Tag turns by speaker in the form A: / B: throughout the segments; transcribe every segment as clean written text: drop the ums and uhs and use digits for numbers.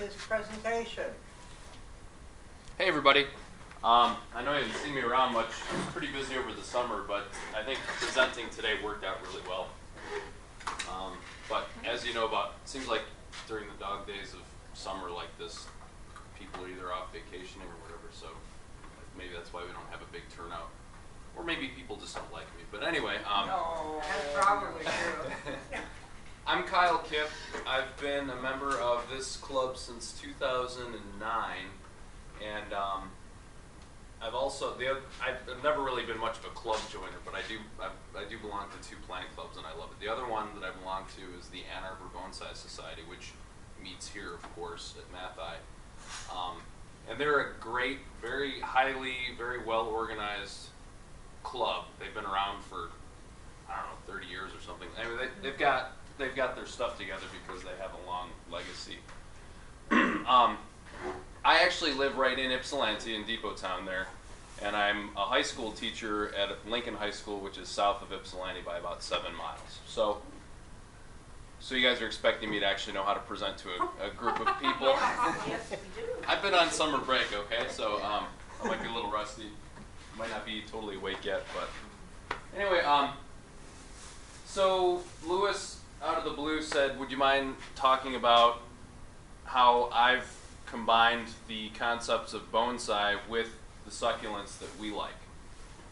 A: his presentation.
B: Hey everybody. I know you haven't seen me around much. I'm pretty busy over the summer, but I think presenting today worked out really well. But as you know, it seems like during the dog days of summer like this, people are either off vacationing or whatever, so maybe that's why we don't have a big turnout. Or maybe people just don't like me. But anyway,
A: No, that's probably true.
B: I'm Kyle Kipp. I've been a member of this club since 2009, and I've never really been much of a club joiner, but I do belong to two planting clubs, and I love it. The other one that I belong to is the Ann Arbor Bonsai Society, which meets here, of course, at Matthaei. And they're a great, very well organized club. They've been around for, I don't know, 30 years or something. I mean, they've got their stuff together because they have a long legacy. I actually live right in Ypsilanti in Depot Town there, and I'm a high school teacher at Lincoln High School, which is south of Ypsilanti by about 7 miles. So you guys are expecting me to actually know how to present to a group of people?
A: Yes, we do.
B: I've been on summer break, okay, so I might be a little rusty. Might not be totally awake yet, but anyway, so Lewis, out of the blue, said, would you mind talking about how I've combined the concepts of bonsai with the succulents that we like?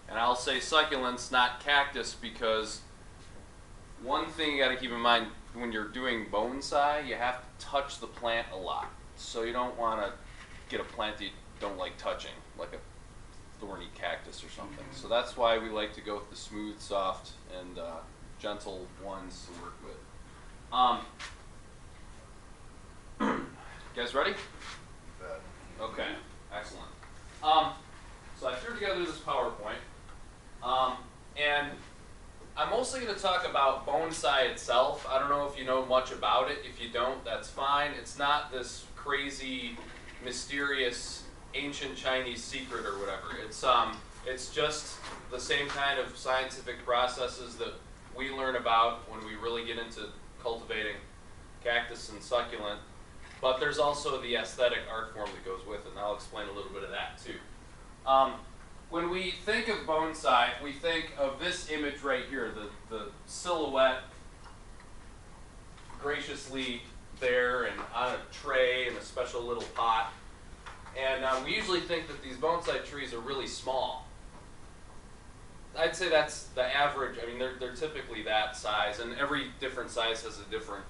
B: And I'll say succulents, not cactus, because one thing you got to keep in mind when you're doing bonsai, you have to touch the plant a lot. So you don't want to get a plant that you don't like touching, like a thorny cactus or something. So that's why we like to go with the smooth, soft, and gentle ones to work with. You guys ready? Okay, excellent. So I threw together this PowerPoint, and I'm mostly going to talk about bonsai itself. I don't know if you know much about it. If you don't, that's fine. It's not this crazy, mysterious, ancient Chinese secret or whatever. It's just the same kind of scientific processes that we learn about when we really get into cultivating cactus and succulent. But there's also the aesthetic art form that goes with it, and I'll explain a little bit of that too. When we think of bonsai, we think of this image right here, the silhouette graciously there and on a tray in a special little pot. And we usually think that these bonsai trees are really small. I'd say that's the average. I mean, they're typically that size, and every different size has a different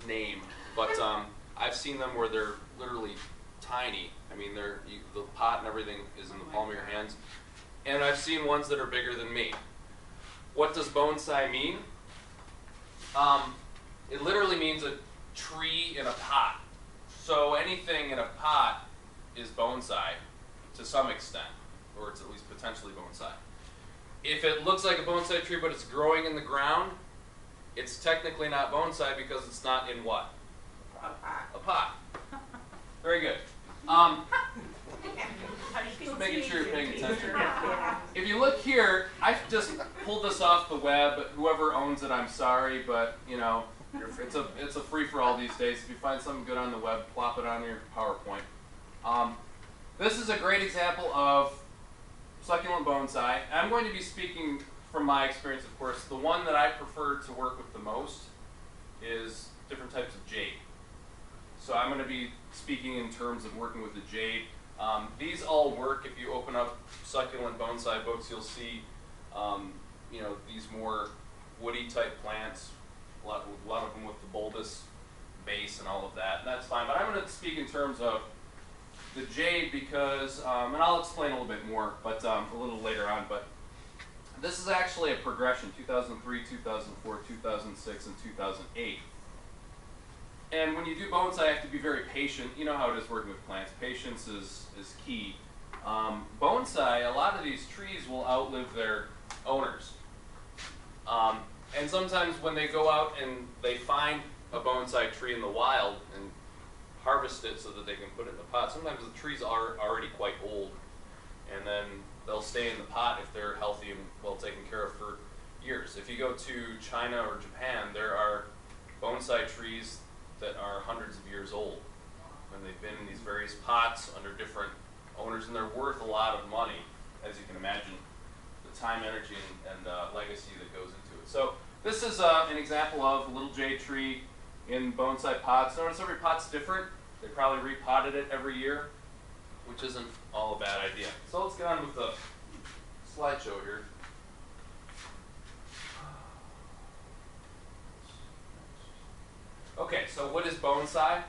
B: name. But I've seen them where they're literally tiny. I mean, the pot and everything is in the palm of your hands. And I've seen ones that are bigger than me. What does bonsai mean? It literally means a tree in a pot. So anything in a pot is bonsai to some extent, or it's at least potentially bonsai. If it looks like a bonsai tree but it's growing in the ground, it's technically not bonsai because it's not in what? A pot. Very good. Just making sure you're paying attention. If you look here, I've just pulled this off the web. Whoever owns it, I'm sorry, but you know, it's a free-for-all these days. If you find something good on the web, plop it on your PowerPoint. This is a great example of succulent bonsai. I'm going to be speaking from my experience, of course. The one that I prefer to work with the most is different types of jade. So I'm going to be speaking in terms of working with the jade. These all work. If you open up succulent bonsai books, you'll see you know, these more woody type plants, a lot of them with the bulbous base and all of that, and that's fine. But I'm going to speak in terms of the jade because, and I'll explain a little bit more, but a little later on. But this is actually a progression: 2003, 2004, 2006, and 2008. And when you do bonsai, you have to be very patient. You know how it is working with plants. Patience is key. Bonsai, a lot of these trees will outlive their owners. And sometimes when they go out and they find a bonsai tree in the wild and harvest it so that they can put it in the pot, sometimes the trees are already quite old. And then they'll stay in the pot if they're healthy and well taken care of for years. If you go to China or Japan, there are bonsai trees that are hundreds of years old. And they've been in these various pots under different owners, and they're worth a lot of money, as you can imagine, the time, energy, and legacy that goes into it. So this is an example of a little jade tree in bonsai pots. Notice every pot's different. They probably repotted it every year, which isn't all a bad idea. So let's get on with the slideshow here. Okay, so what is bonsai?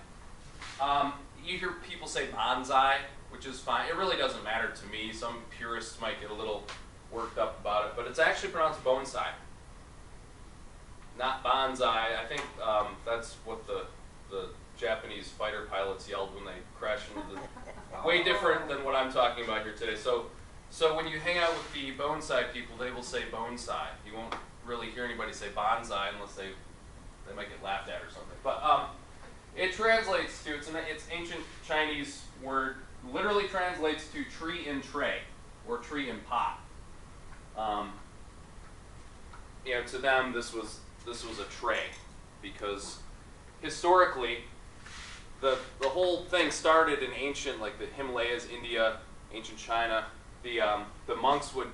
B: You hear people say bonsai, which is fine. It really doesn't matter to me. Some purists might get a little worked up about it, but it's actually pronounced bonsai, not bonsai. I think that's what the Japanese fighter pilots yelled when they crashed into the... Way different than what I'm talking about here today. So when you hang out with the bonsai people, they will say bonsai. You won't really hear anybody say bonsai unless they might get laughed at or something. But it translates to, it's ancient Chinese word, literally translates to tree in tray or tree in pot. You know, to them this was a tray, because historically the whole thing started in ancient, like the Himalayas, India, ancient China. The monks would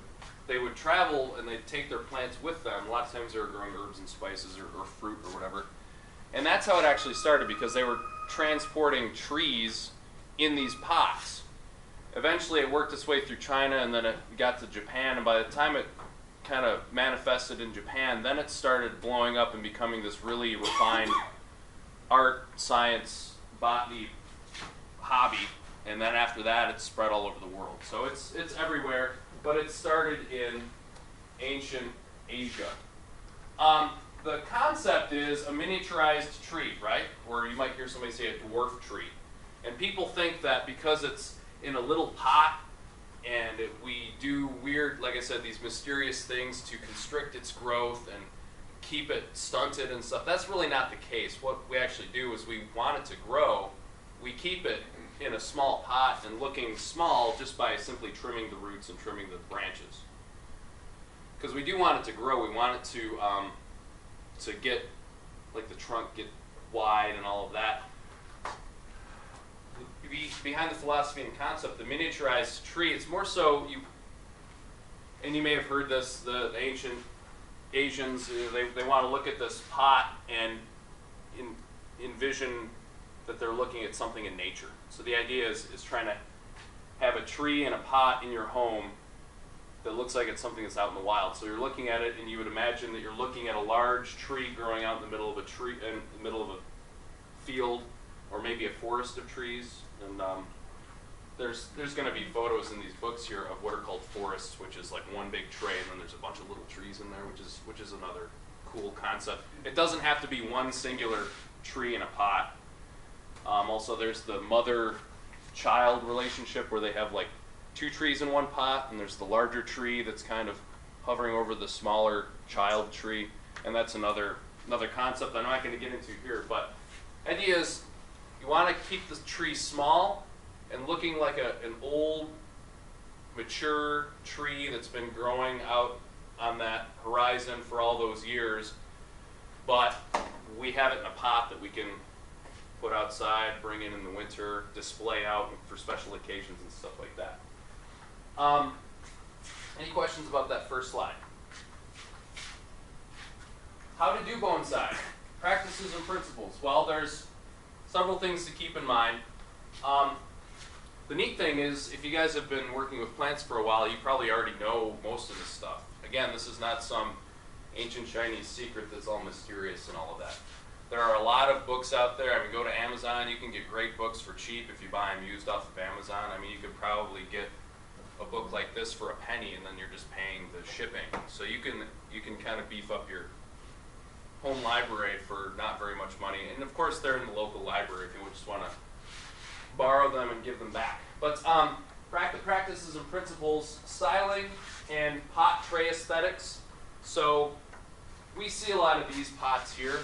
B: travel and they'd take their plants with them. A lot of times they were growing herbs and spices or fruit or whatever. And that's how it actually started, because they were transporting trees in these pots. Eventually it worked its way through China, and then it got to Japan, and by the time it kind of manifested in Japan, then it started blowing up and becoming this really refined art, science, botany hobby. And then after that it spread all over the world. So it's everywhere, but it started in ancient Asia. The concept is a miniaturized tree, right? Or you might hear somebody say a dwarf tree. And people think that because it's in a little pot and we do weird, like I said, these mysterious things to constrict its growth and keep it stunted and stuff. That's really not the case. What we actually do is we want it to grow. We keep it in a small pot and looking small just by simply trimming the roots and trimming the branches. Because we do want it to grow. We want it to get, like the trunk get wide and all of that. Behind the philosophy and concept, the miniaturized tree, it's more so, and you may have heard this, the ancient Asians, they want to look at this pot and envision that they're looking at something in nature. So the idea is trying to have a tree and a pot in your home that looks like it's something that's out in the wild. So you're looking at it and you would imagine that you're looking at a large tree growing out in the middle of a field, or maybe a forest of trees. And there's going to be photos in these books here of what are called forests, which is like one big tray, and then there's a bunch of little trees in there, which is another cool concept. It doesn't have to be one singular tree in a pot. Also, there's the mother-child relationship where they have like two trees in one pot, and there's the larger tree that's kind of hovering over the smaller child tree, and that's another concept I'm not going to get into here. But the idea is you want to keep the tree small and looking like an old, mature tree that's been growing out on that horizon for all those years, but we have it in a pot that we can put outside, bring in the winter, display out for special occasions and stuff like that. Any questions about that first slide? How to do bonsai? Practices and principles. Well, there's several things to keep in mind. The neat thing is, if you guys have been working with plants for a while, you probably already know most of this stuff. Again, this is not some ancient Chinese secret that's all mysterious and all of that. There are a lot of books out there. I mean, go to Amazon. You can get great books for cheap if you buy them used off of Amazon. I mean, you could probably get a book like this for a penny, and then you're just paying the shipping. So you can kind of beef up your home library for not very much money. And of course, they're in the local library if you just want to borrow them and give them back. But practices and principles, styling and pot tray aesthetics. So we see a lot of these pots here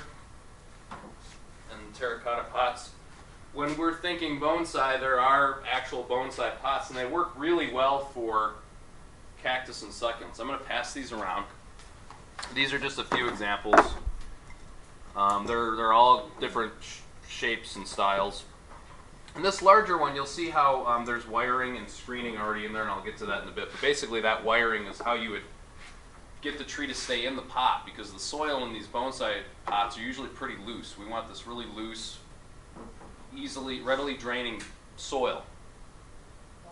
B: and terracotta pots. When we're thinking bonsai, there are actual bonsai pots, and they work really well for cactus and succulents. I'm going to pass these around. These are just a few examples. They're all different shapes and styles. And this larger one, you'll see how there's wiring and screening already in there, and I'll get to that in a bit. But basically that wiring is how you would get the tree to stay in the pot, because the soil in these bonsai pots are usually pretty loose. We want this really loose, readily draining soil.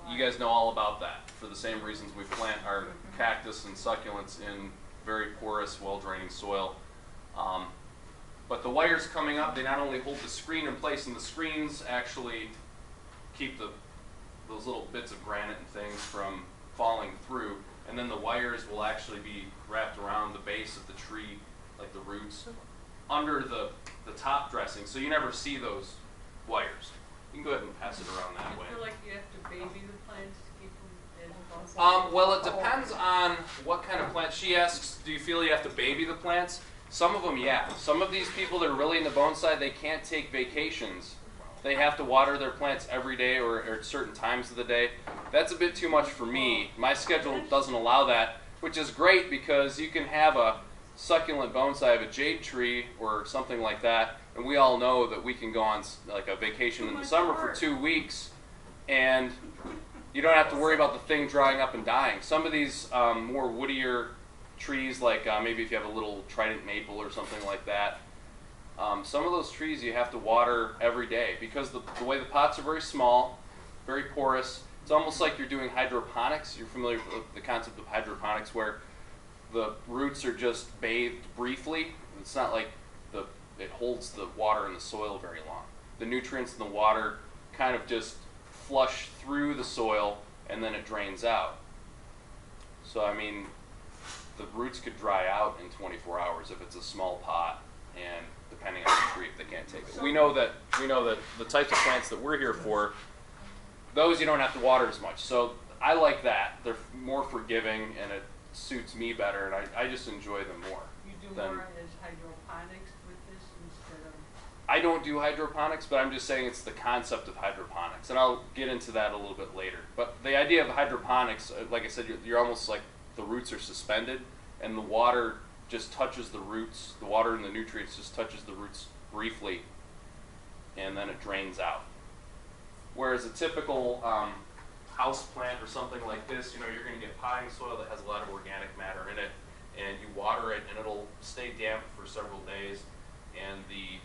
B: You guys know all about that, for the same reasons we plant our cactus and succulents in very porous, well-draining soil. But the wires coming up, they not only hold the screen in place, and the screens actually keep those little bits of granite and things from falling through, and then the wires will actually be wrapped around the base of the tree, like the roots, under the top dressing, so you never see those wires. You can go ahead and pass it around that way.
C: Do you feel like you have to baby the plants to keep them in bonsai?
B: Well, it depends on what kind of plant. She asks, do you feel you have to baby the plants? Some of them, yeah. Some of these people that are really into bonsai, they can't take vacations. They have to water their plants every day or at certain times of the day. That's a bit too much for me. My schedule doesn't allow that, which is great because you can have a succulent bonsai of a jade tree or something like that, and we all know that we can go on like a vacation in the summer for 2 weeks, and you don't have to worry about the thing drying up and dying. Some of these more woodier trees, like maybe if you have a little trident maple or something like that, some of those trees you have to water every day because the way the pots are very small, very porous. It's almost like you're doing hydroponics. You're familiar with the concept of hydroponics, where the roots are just bathed briefly. It's not like it holds the water in the soil very long. The nutrients in the water kind of just flush through the soil and then it drains out. So I mean, the roots could dry out in 24 hours if it's a small pot, and depending on the tree, if they can't take it. We know that the types of plants that we're here for, those you don't have to water as much. So I like that. They're more forgiving and it suits me better, and I just enjoy them more.
C: You do more as hydroponics with this instead of...
B: I don't do hydroponics, but I'm just saying it's the concept of hydroponics, and I'll get into that a little bit later. But the idea of hydroponics, like I said, you're almost like the roots are suspended, and the water just touches the roots. The water and the nutrients just touches the roots briefly, and then it drains out. Whereas a typical house plant or something like this, you're going to get potting soil that has a lot of organic matter in it, and you water it and it'll stay damp for several days, and the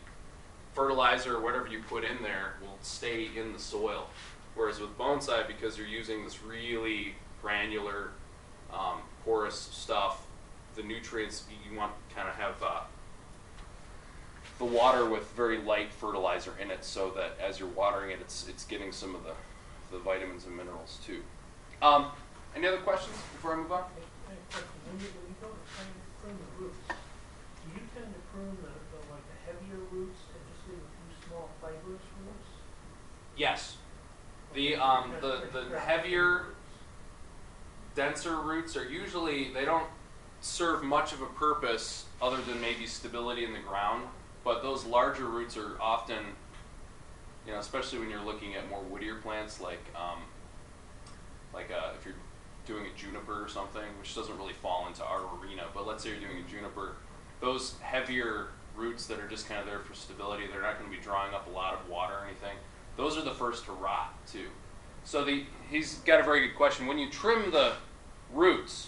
B: fertilizer or whatever you put in there will stay in the soil. Whereas with bonsai, because you're using this really granular, porous stuff, the nutrients, you want to kind of have the water with very light fertilizer in it, so that as you're watering it, it's getting some of the vitamins and minerals too. Any other questions before I move on?
D: When you go to prune the roots, do you tend to prune the heavier roots and just leave a few small fibrous roots?
B: Yes. The heavier, denser roots are usually, they don't serve much of a purpose other than maybe stability in the ground, but those larger roots are often, especially when you're looking at more woodier plants, like if you're doing a juniper or something, which doesn't really fall into our arena, but let's say you're doing a juniper, those heavier roots that are just kind of there for stability, they're not going to be drawing up a lot of water or anything, those are the first to rot too. So he's got a very good question. When you trim the roots,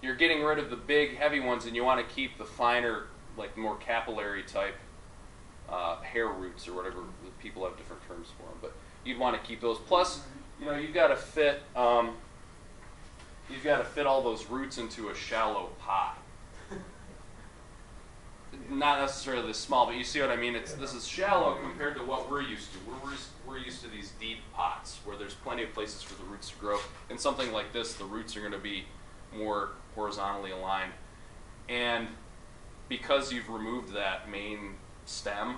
B: you're getting rid of the big heavy ones, and you want to keep the finer, like more capillary type hair roots or whatever. People have different terms for them, but you'd want to keep those. Plus, you've got to fit all those roots into a shallow pot. Not necessarily this small, but you see what I mean. This is shallow compared to what we're used to. We're used to these deep pots where there's plenty of places for the roots to grow. In something like this, the roots are going to be more horizontally aligned, and because you've removed that main stem,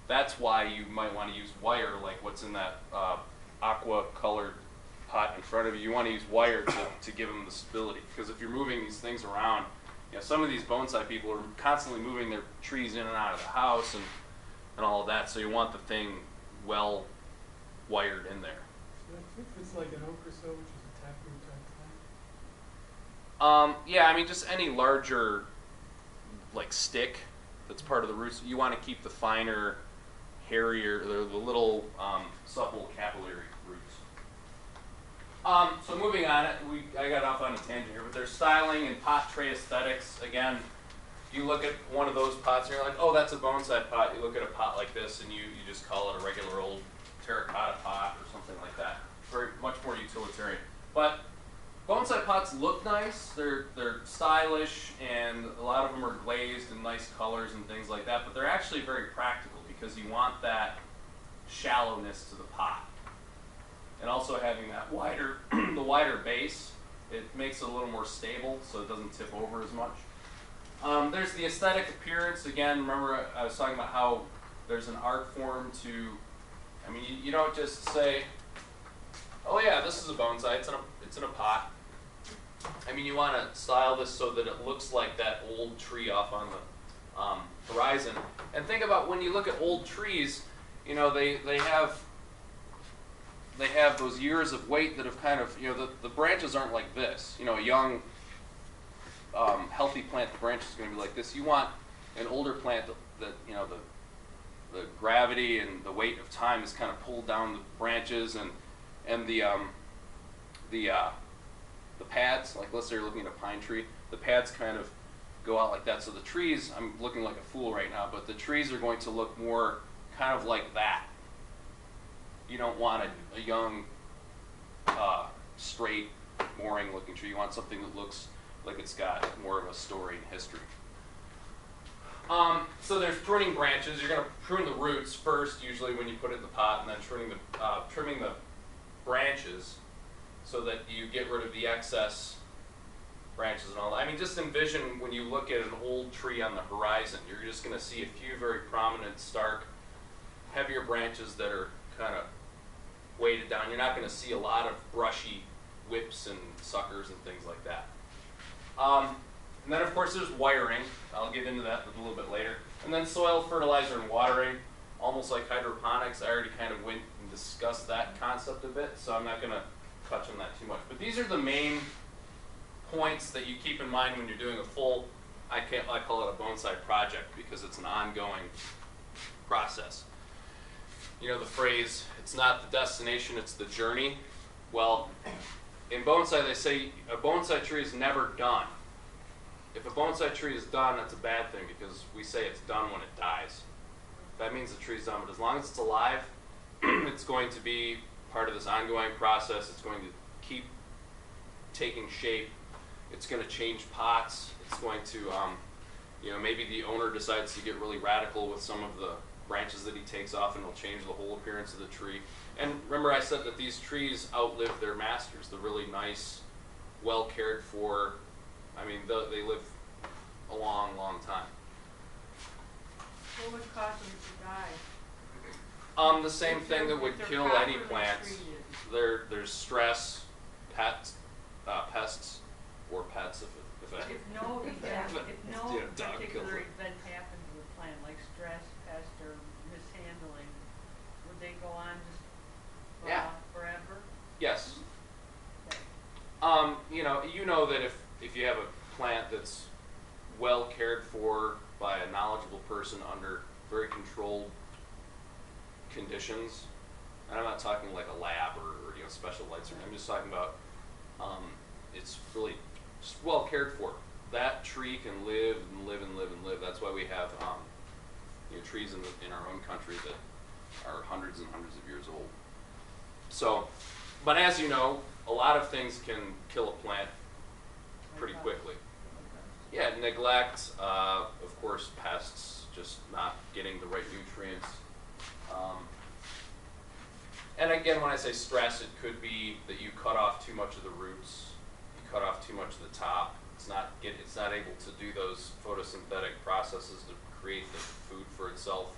B: that's why you might want to use wire, like what's in that aqua colored pot in front of you. You want to use wire to give them the stability, because if you're moving these things around, some of these bonsai people are constantly moving their trees in and out of the house and all of that, so you want the thing well wired in there.
D: So if it's like an oak or so, which is a taproot type plant?
B: Yeah, I mean, just any larger, like stick that's part of the roots, you want to keep the finer hairier, they're the little supple capillary roots. So moving on, I got off on a tangent here, but there's styling and pot tray aesthetics. Again, you look at one of those pots and you're like, oh, that's a bonsai pot. You look at a pot like this and you just call it a regular old terracotta pot or something like that. Very much more utilitarian. But bonsai pots look nice. They're stylish, and a lot of them are glazed in nice colors and things like that. But they're actually very practical because you want that shallowness to the pot, and also having that wider, the wider base. It makes it a little more stable, so it doesn't tip over as much. There's the aesthetic appearance. Again, remember I was talking about how there's an art form to, I mean, you don't just say, oh yeah, this is a bonsai, it's in a pot. I mean, you want to style this so that it looks like that old tree off on the horizon. And think about when you look at old trees, you know, they have those years of weight that have kind of, you know, the branches aren't like this. You know, a young, healthy plant, the branch is going to be like this. You want an older plant that you know, the gravity and the weight of time is kind of pulled down the branches, and the pads, like let's say you're looking at a pine tree, the pads kind of go out like that. So the trees, I'm looking like a fool right now, but the trees are going to look more kind of like that. You don't want a young, straight, boring looking tree. You want something that looks like it's got more of a story and history. So there's pruning branches. You're going to prune the roots first, usually when you put it in the pot, and then trimming the branches so that you get rid of the excess branches and all that. I mean, just envision when you look at an old tree on the horizon, you're just going to see a few very prominent, stark, heavier branches that are kind of weighted down. You're not going to see a lot of brushy whips and suckers and things like that. And then, of course, there's wiring. I'll get into that a little bit later. And then soil, fertilizer, and watering, almost like hydroponics. I already kind of went and discussed that concept a bit, so I'm not going to touch on that too much. But these are the main points that you keep in mind when you're doing a full, I call it a bonsai project because it's an ongoing process. You know the phrase, it's not the destination, it's the journey. Well, in bonsai they say a bonsai tree is never done. If a bonsai tree is done, that's a bad thing because we say it's done when it dies. That means the tree's done, but as long as it's alive, it's going to be part of this ongoing process. It's going to keep taking shape. It's going to change pots. It's going to, you know, maybe the owner decides to get really radical with some of the branches that he takes off, and it'll change the whole appearance of the tree. And remember I said that these trees outlive their masters. They're really nice, well cared for. I mean, they live a long, long time.
C: What would cause them to die?
B: The same thing that would kill any plants. There's stress, pests, or pets if
C: If no particular event happened to the plant, like stress, pest, or mishandling, would they go on just forever?
B: Yes.
C: Okay.
B: You know that if you have a plant that's well cared for by a knowledgeable person under very controlled conditions, and I'm not talking like a lab or special lights, I'm just talking about it's really just well cared for. That tree can live and live and live and live. That's why we have trees in our own country that are hundreds and hundreds of years old. So, but as you know, a lot of things can kill a plant pretty quickly. Yeah, neglect, of course, pests, just not getting the right nutrients. And again, when I say stress, it could be that you cut off too much of the roots, you cut off too much of the top. It's not able to do those photosynthetic processes to create the food for itself,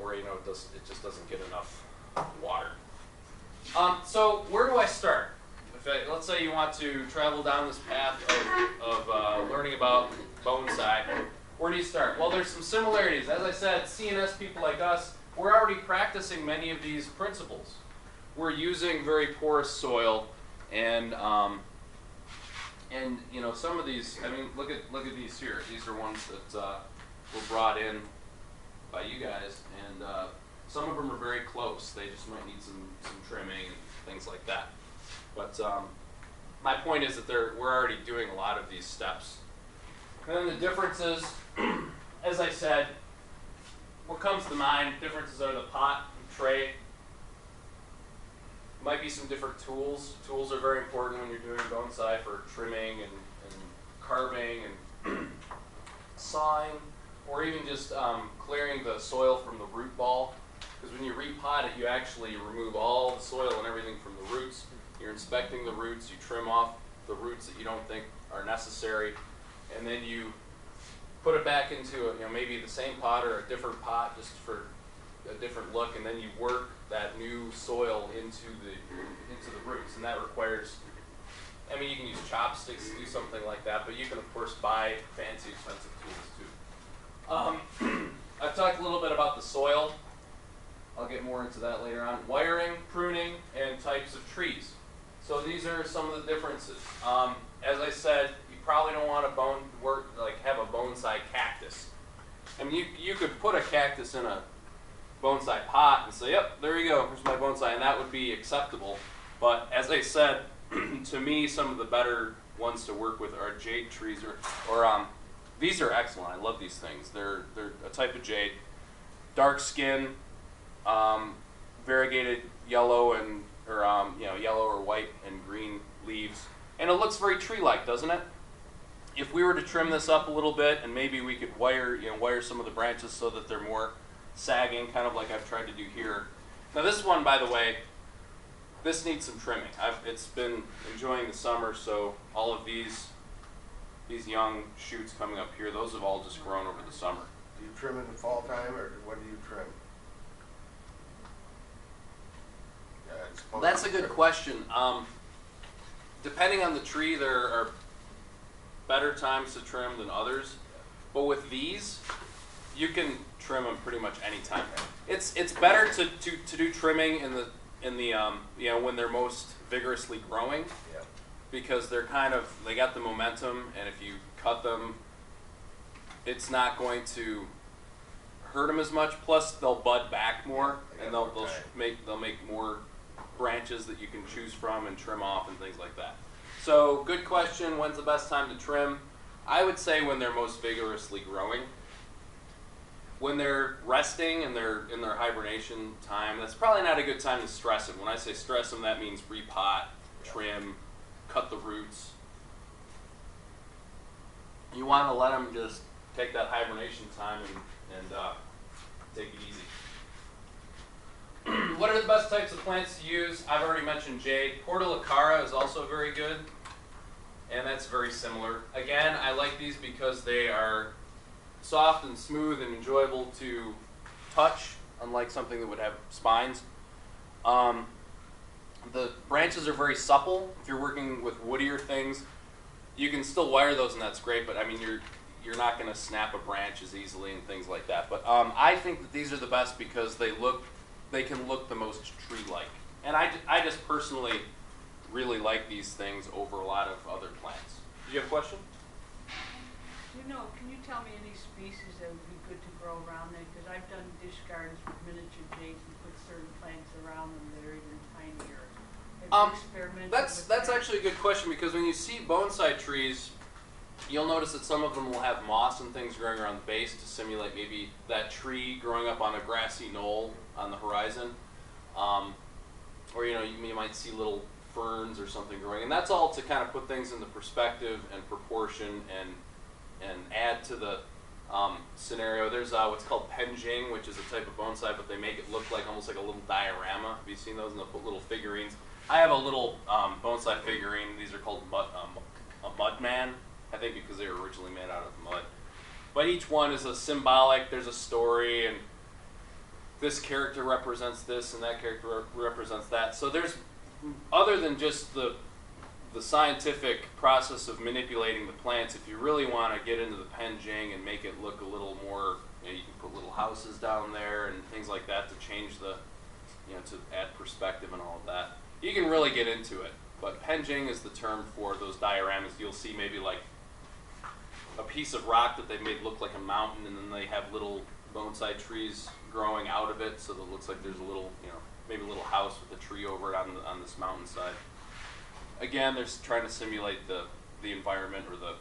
B: or it just doesn't get enough water. So where do I start? Let's say you want to travel down this path of learning about bonsai. Where do you start? Well, there's some similarities. As I said, CNS people like us, we're already practicing many of these principles. We're using very porous soil, and some of these. I mean, look at these here. These are ones that were brought in by you guys, and some of them are very close. They just might need some trimming and things like that. But my point is that we're already doing a lot of these steps. And then the differences, as I said, what comes to mind, differences are the pot and tray. Might be some different tools. Tools are very important when you're doing bonsai for trimming and carving and sawing, or even just clearing the soil from the root ball. Because when you repot it, you actually remove all the soil and everything from the roots. You're inspecting the roots, you trim off the roots that you don't think are necessary, and then you put it back into maybe the same pot or a different pot just for a different look, and then you work that new soil into the roots, and that requires, I mean, you can use chopsticks to do something like that, but you can of course buy fancy expensive tools too. I've talked a little bit about the soil. I'll get more into that later on. Wiring, pruning, and types of trees. So these are some of the differences. As I said, you probably don't want to have a bonsai cactus. I mean, you could put a cactus in a bonsai pot and say, yep, there you go, here's my bonsai, and that would be acceptable. But as I said, to me, some of the better ones to work with are jade trees, or these are excellent. I love these things. They're a type of jade, dark skin, variegated yellow yellow or white and green leaves, and it looks very tree-like, doesn't it? If we were to trim this up a little bit, and maybe we could wire some of the branches so that they're more sagging, kind of like I've tried to do here. Now this one, by the way, this needs some trimming. It's been enjoying the summer, so all of these young shoots coming up here, those have all just grown over the summer.
E: Do you trim in the fall time, or what do you trim?
B: That's a good question. Depending on the tree, there are better times to trim than others. But with these, you can trim them pretty much any time. It's better to do trimming in the when they're most vigorously growing, because they got the momentum, and if you cut them, it's not going to hurt them as much. Plus, they'll bud back more, and they'll make more branches that you can choose from and trim off and things like that. So, good question. When's the best time to trim? I would say when they're most vigorously growing. When they're resting and they're in their hibernation time, that's probably not a good time to stress them. When I say stress them, that means repot, trim, cut the roots. You want to let them just take that hibernation time and take it easy. What are the best types of plants to use? I've already mentioned jade. Portulacara is also very good, and that's very similar. Again, I like these because they are soft and smooth and enjoyable to touch, unlike something that would have spines. The branches are very supple. If you're working with woodier things, you can still wire those, and that's great, but I mean, you're not going to snap a branch as easily and things like that. But I think that these are the best because they can look the most tree-like. And I just personally really like these things over a lot of other plants. Do you have a question?
C: Can you tell me any species that would be good to grow around there? Because I've done dish gardens with miniature jades and put certain plants around them that are even tinier. Have you experimented with
B: That's
C: that?
B: actually a good question, because when you see bonsai trees, you'll notice that some of them will have moss and things growing around the base to simulate maybe that tree growing up on a grassy knoll on the horizon. Or you might see little ferns or something growing. And that's all to kind of put things into perspective and proportion and add to the scenario. There's what's called penjing, which is a type of bonsai, but they make it look like almost like a little diorama. Have you seen those? And they'll put little figurines. I have a little bonsai figurine. These are called a mudman, I think, because they were originally made out of mud. But each one is a symbolic. There's a story, and this character represents this, and that character represents that. So there's, other than just the scientific process of manipulating the plants, if you really want to get into the penjing and make it look a little more, you can put little houses down there and things like that to change the, to add perspective and all of that. You can really get into it. But penjing is the term for those dioramas. You'll see maybe like a piece of rock that they've made look like a mountain, and then they have little bonsai trees growing out of it, so that it looks like there's a little, maybe a little house with a tree over it on this mountainside. Again, they're trying to simulate the environment or the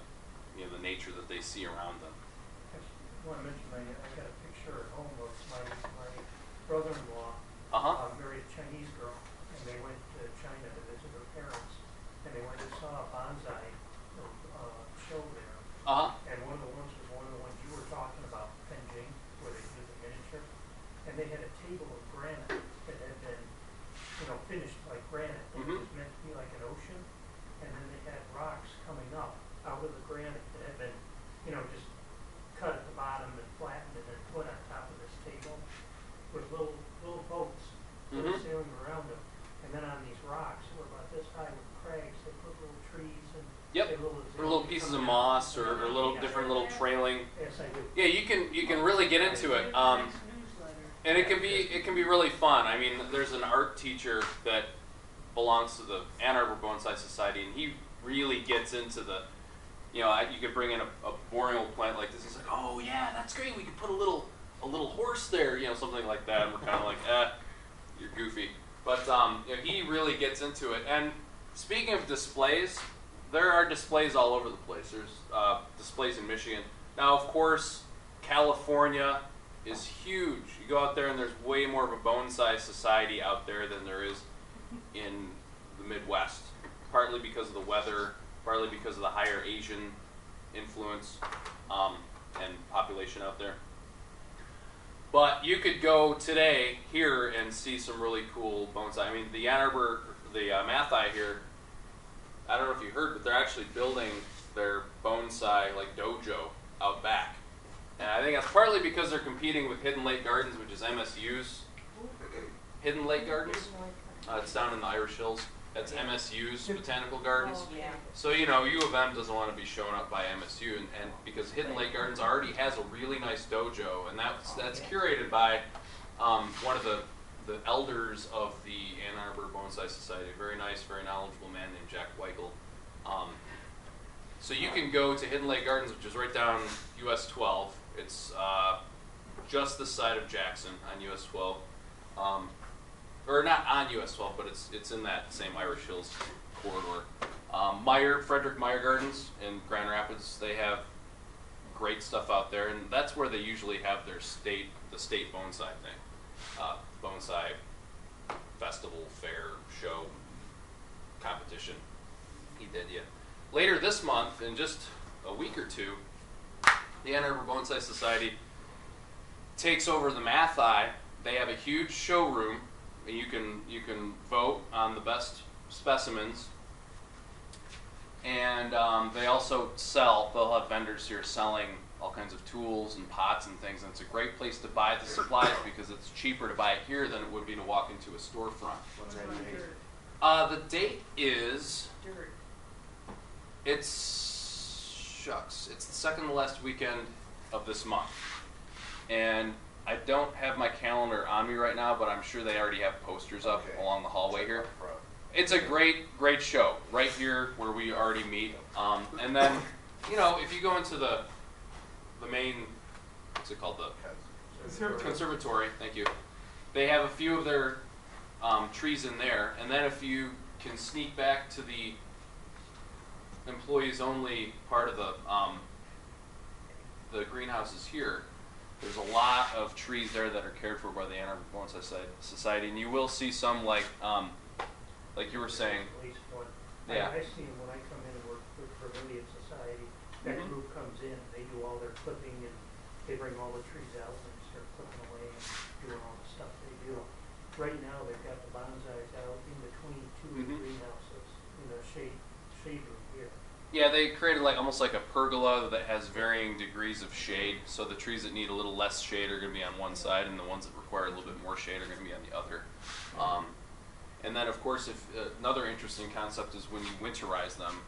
B: nature that they see around them.
D: I want to mention, I got a picture at home of my brother-in-law married a Chinese girl, and they went to China to visit her parents, and they went and saw a bonsai show there. And one of the ones was one of the ones you were talking about, Penjing, where they do the miniature, and they had a table of granite that had been, finished like granite, and it was meant to be like an ocean, and then they had rocks coming up out of the granite that had been, just cut at the bottom and flattened and then put on top of this table with little boats sailing around them. And then on these rocks that were about this high with crags, they put little trees and
B: little pieces of moss or little different little trailing.
D: Yes, I do.
B: Yeah, you can really get into it. And it can be really fun. I mean, there's an art teacher that belongs to the Ann Arbor Bonsai Society, and he really gets into the, you could bring in a boring old plant like this. He's like, oh yeah, that's great. We could put a little horse there, something like that. And we're kind of like, you're goofy. But he really gets into it. And speaking of displays, there are displays all over the place. There's displays in Michigan. Now, of course, California is huge. You go out there and there's way more of a bonsai society out there than there is in the Midwest. Partly because of the weather, partly because of the higher Asian influence and population out there. But you could go today here and see some really cool bonsai. I mean, the Ann Arbor, the Matthaei here, I don't know if you heard, but they're actually building their bonsai like dojo out back. And I think that's partly because they're competing with Hidden Lake Gardens, which is MSU's Hidden Lake Gardens. It's down in the Irish Hills. That's MSU's Botanical Gardens. So, U of M doesn't want to be shown up by MSU, and because Hidden Lake Gardens already has a really nice dojo, and that's curated by one of the elders of the Ann Arbor Bonsai Society, a very nice, very knowledgeable man named Jack Weichel. So you can go to Hidden Lake Gardens, which is right down US 12. It's just this side of Jackson on US 12. Or not on US 12, but it's in that same Irish Hills corridor. Frederick Meyer Gardens in Grand Rapids, they have great stuff out there, and that's where they usually have the state bonsai thing. Bonsai festival, fair, show, competition. He did, yeah. Later this month, in just a week or two, the Ann Arbor Bonsai Society takes over the Matthaei. They have a huge showroom. You can vote on the best specimens, and they also they'll have vendors here selling all kinds of tools and pots and things, and it's a great place to buy the supplies because it's cheaper to buy it here than it would be to walk into a storefront.
E: What's that date?
B: The date is, it's the second to last weekend of this month, and I don't have my calendar on me right now, but I'm sure they already have posters up along the hallway here. It's a great show right here where we already meet. And then, if you go into the main, what's it called, the conservatory, thank you. They have a few of their trees in there, and then if you can sneak back to the employees only part of the greenhouses here, there's a lot of trees there that are cared for by the Ann Arbor Bonsai Society, and you will see some like you were saying.
D: At least one.
B: Yeah.
D: I see them when I come in and work for Vermilion Society. That group comes in, they do all their clipping, and they bring all the trees out and start clipping away and doing all the stuff they do. Right now, they've got the bonsais out in between two greenhouses in the shade room here.
B: Yeah, they created almost like a pergola that has varying degrees of shade. So the trees that need a little less shade are going to be on one side, and the ones that require a little bit more shade are going to be on the other. And then, of course, another interesting concept is when you winterize them.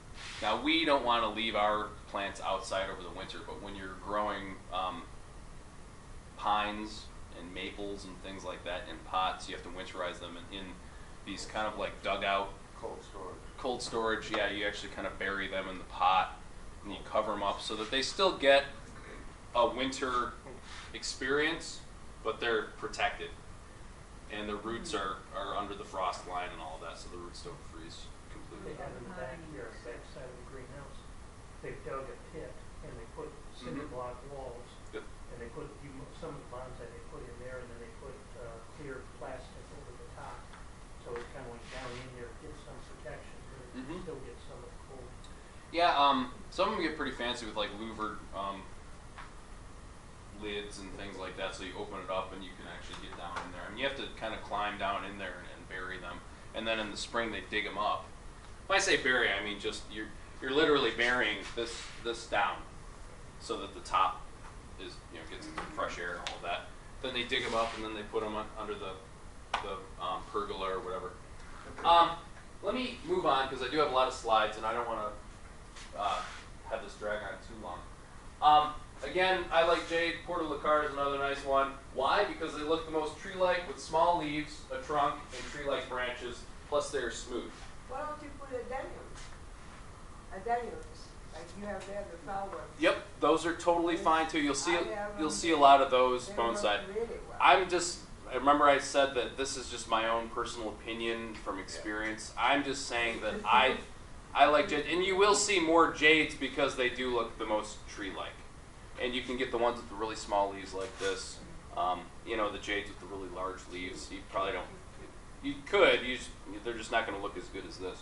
B: Now, we don't want to leave our plants outside over the winter, but when you're growing pines and maples and things like that in pots, you have to winterize them in these kind of like dugout. Cold storage, yeah, you actually kind of bury them in the pot and you cover them up so that they still get a winter experience, but they're protected. And the roots are under the frost line and all of that, so the roots don't freeze completely.
D: They have in the back here, back side of the greenhouse, they've dug a pit and they put cinder block walls.
B: Good.
D: And they put, some of the bonsai they put in there, and then they put clear plastic over the top. So it kind of went down in there, get some protection, but it still gets some of the cold.
B: Yeah, some of them get pretty fancy with like louvered lids and things like that, so you open it up and you can actually get down in there. I mean, you have to kind of climb down in there and bury them, and then in the spring they dig them up. When I say bury, I mean just you're literally burying this down, so that the top is gets fresh air and all of that. Then they dig them up and then they put them under the pergola or whatever. Let me move on because I do have a lot of slides and I don't want to have this drag on too long. Again, I like jade. Portulacar is another nice one. Why? Because they look the most tree-like with small leaves, a trunk, and tree-like branches, plus they're smooth.
A: Why don't you put adeniums, like you have there, the flowers?
B: Yep, those are totally fine too. You'll see a lot of those bonsai.
A: Really well.
B: Remember I said that this is just my own personal opinion from experience. I'm just saying that I like jade, and you will see more jades because they do look the most tree-like. And you can get the ones with the really small leaves like this. The jades with the really large leaves. You probably don't. You could. They're just not going to look as good as this.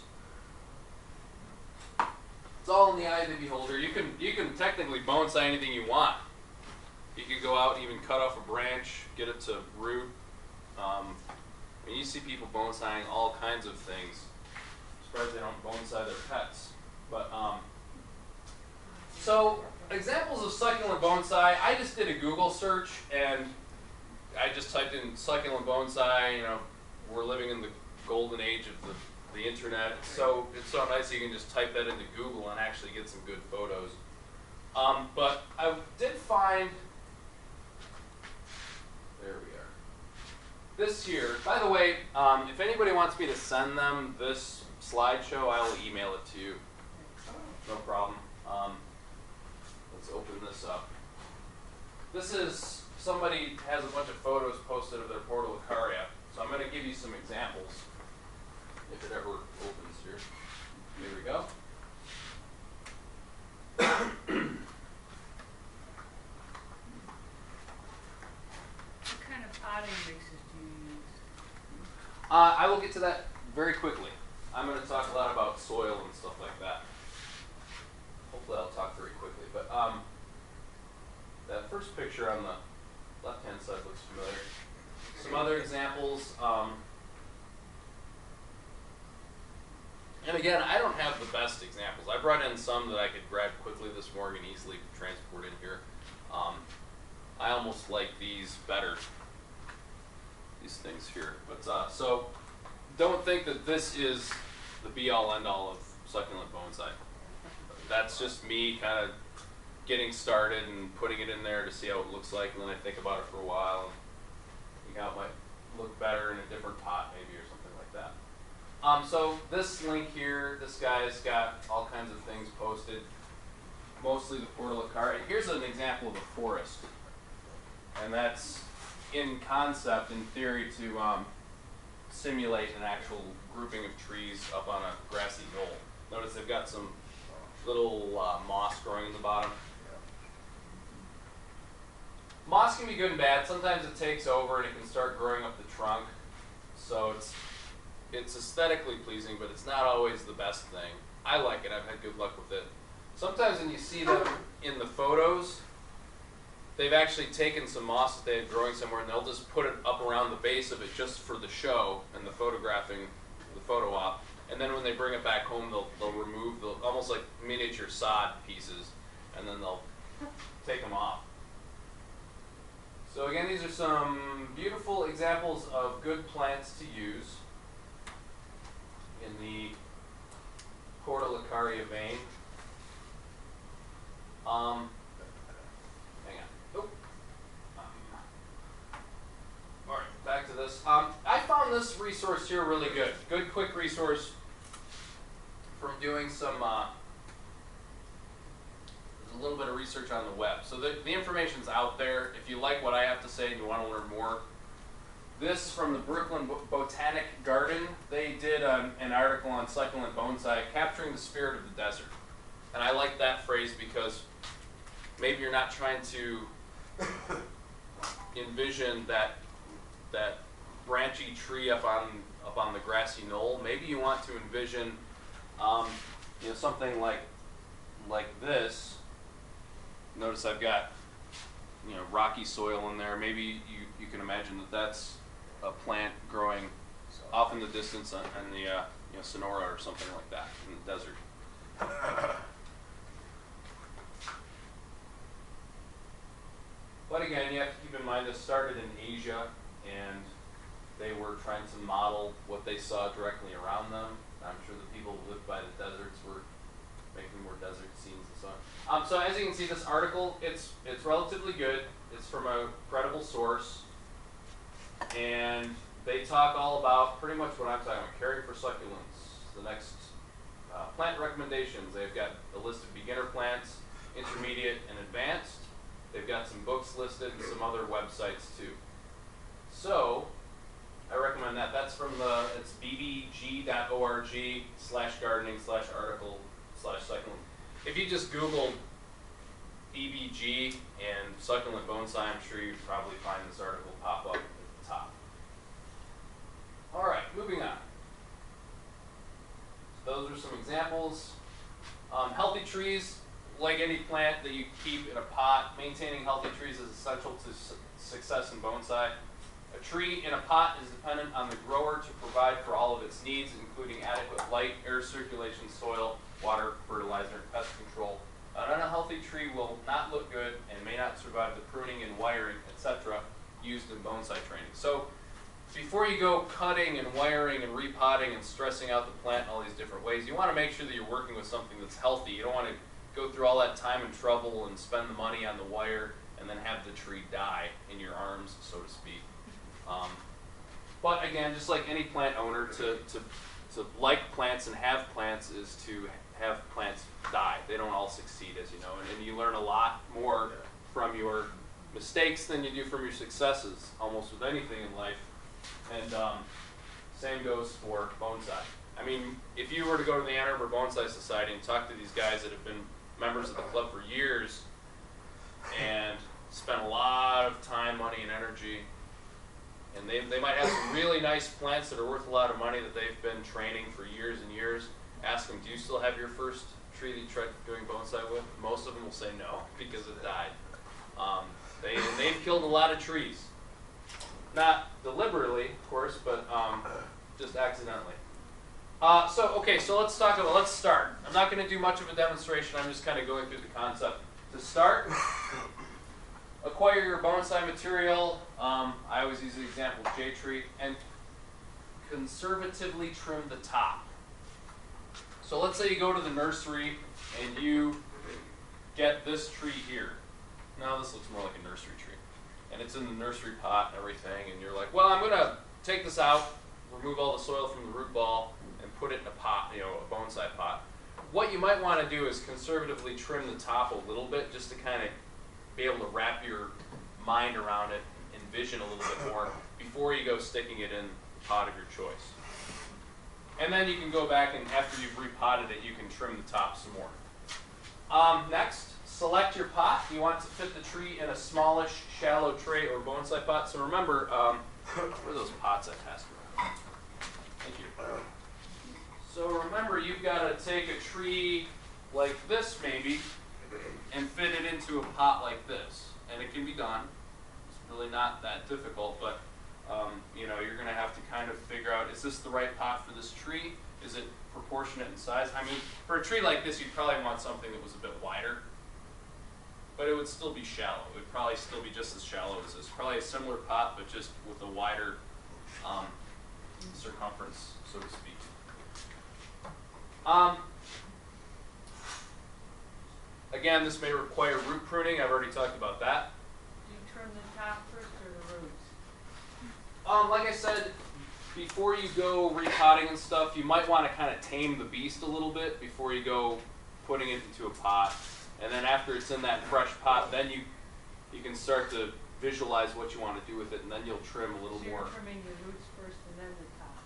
B: It's all in the eye of the beholder. You can technically bonsai anything you want. You could go out and even cut off a branch, get it to root. And you see people bonsaiing all kinds of things. I'm surprised they don't bonsai their pets. But so examples of succulent bonsai. I just did a Google search and I just typed in succulent bonsai. We're living in the golden age of the internet. So it's so nice you can just type that into Google and actually get some good photos. But I did find, there we are. This here, by the way, if anybody wants me to send them this slideshow, I will email it to you. No problem. Let's open this up. This is, somebody has a bunch of photos posted of their Portulacar app. So I'm going to give you some examples, if it ever opens here. Here we go.
C: What kind of potting mixes do you use?
B: I will get to that very quickly. I'm going to talk a lot about soil and stuff like that. Hopefully I'll talk very quickly. But that first picture on the left-hand side looks familiar. Some other examples. And again, I don't have the best examples. I brought in some that I could grab quickly this morning and easily transport in here. I almost like these better, these things here. But so don't think that this is the be-all, end-all of succulent bonsai. That's just me kind of getting started and putting it in there to see how it looks like, and then I think about it for a while and think how it might look better in a different pot maybe or something like that. So this link here, this guy's got all kinds of things posted, mostly the Portulacar. And here's an example of a forest. And that's in concept, in theory, to simulate an actual grouping of trees up on a grassy knoll. Notice they've got some little moss growing in the bottom. Moss can be good and bad. Sometimes it takes over and it can start growing up the trunk. So it's aesthetically pleasing, but it's not always the best thing. I like it. I've had good luck with it. Sometimes when you see them in the photos, they've actually taken some moss that they had growing somewhere and they'll just put it up around the base of it just for the show and the photographing, the photo op. And then when they bring it back home, they'll remove the almost like miniature sod pieces, and then they'll take them off. So again, these are some beautiful examples of good plants to use in the Portulacaria vein. Hang on. Oh. All right, back to this. I found this resource here really good. Good, quick resource from doing some. There's a a little bit of research on the web. So the information's out there. If you like what I have to say and you want to learn more, this from the Brooklyn Botanic Garden, they did an article on succulent bonsai, capturing the spirit of the desert. And I like that phrase because maybe you're not trying to envision that branchy tree up on the grassy knoll. Maybe you want to envision something like this. Notice I've got rocky soil in there. Maybe you can imagine that that's a plant growing off in the distance on the Sonora or something like that in the desert. But again, you have to keep in mind this started in Asia, and they were trying to model what they saw directly around them. I'm sure the people who lived by the deserts were making more desert scenes and so on. So as you can see, this article, it's relatively good. It's from a credible source. And they talk all about pretty much what I'm talking about, caring for succulents. The next plant recommendations, they've got a list of beginner plants, intermediate, and advanced. They've got some books listed and some other websites too. So I recommend that. That's from it's bbg.org/gardening/article/succulent. If you just Google BBG and succulent bonsai, I'm sure you'd probably find this article pop up at the top. All right, moving on. So those are some examples. Healthy trees, like any plant that you keep in a pot, maintaining healthy trees is essential to success in bonsai. A tree in a pot is dependent on the grower to provide for all of its needs, including adequate light, air circulation, soil, water, fertilizer, and pest control. An unhealthy tree will not look good and may not survive the pruning and wiring, etc., used in bonsai training. So before you go cutting and wiring and repotting and stressing out the plant in all these different ways, you want to make sure that you're working with something that's healthy. You don't want to go through all that time and trouble and spend the money on the wire and then have the tree die in your arms, so to speak. But again, just like any plant owner, to like plants and have plants is to have plants die. They don't all succeed, as you know, and you learn a lot more from your mistakes than you do from your successes, almost with anything in life. And same goes for bonsai. I mean, if you were to go to the Ann Arbor Bonsai Society and talk to these guys that have been members of the club for years and spent a lot of time, money, and energy, and they might have some really nice plants that are worth a lot of money that they've been training for years and years. Ask them, do you still have your first tree that you tried doing bonsai with? Most of them will say no, because it died. They've killed a lot of trees. Not deliberately, of course, but just accidentally. So let's start. I'm not going to do much of a demonstration. I'm just kind of going through the concept. To start, acquire your bonsai material. I always use the example of J tree, and conservatively trim the top. So let's say you go to the nursery and you get this tree here. Now this looks more like a nursery tree. And it's in the nursery pot and everything, and you're like, well, I'm going to take this out, remove all the soil from the root ball, and put it in a pot, a bonsai pot. What you might want to do is conservatively trim the top a little bit, just to kind of be able to wrap your mind around it, envision a little bit more, before you go sticking it in the pot of your choice. And then you can go back, and after you've repotted it, you can trim the top some more. Next, select your pot. You want to fit the tree in a smallish, shallow tray or bonsai pot. So remember, where are those pots I passed around? Thank you. So remember, you've got to take a tree like this, maybe, and fit it into a pot like this. And it can be done. It's really not that difficult, but you're going to have to kind of figure out, is this the right pot for this tree? Is it proportionate in size? I mean, for a tree like this, you'd probably want something that was a bit wider, but it would still be shallow. It would probably still be just as shallow as this. Probably a similar pot, but just with a wider circumference, so to speak. Again, this may require root pruning. I've already talked about that.
C: Do you trim the top first or the roots?
B: Like I said, before you go repotting and stuff, you might want to kind of tame the beast a little bit before you go putting it into a pot And then after it's in that fresh pot, then you can start to visualize what you want to do with it, and then you'll trim a little
C: So
B: more.
C: you're trimming the roots first and then the top?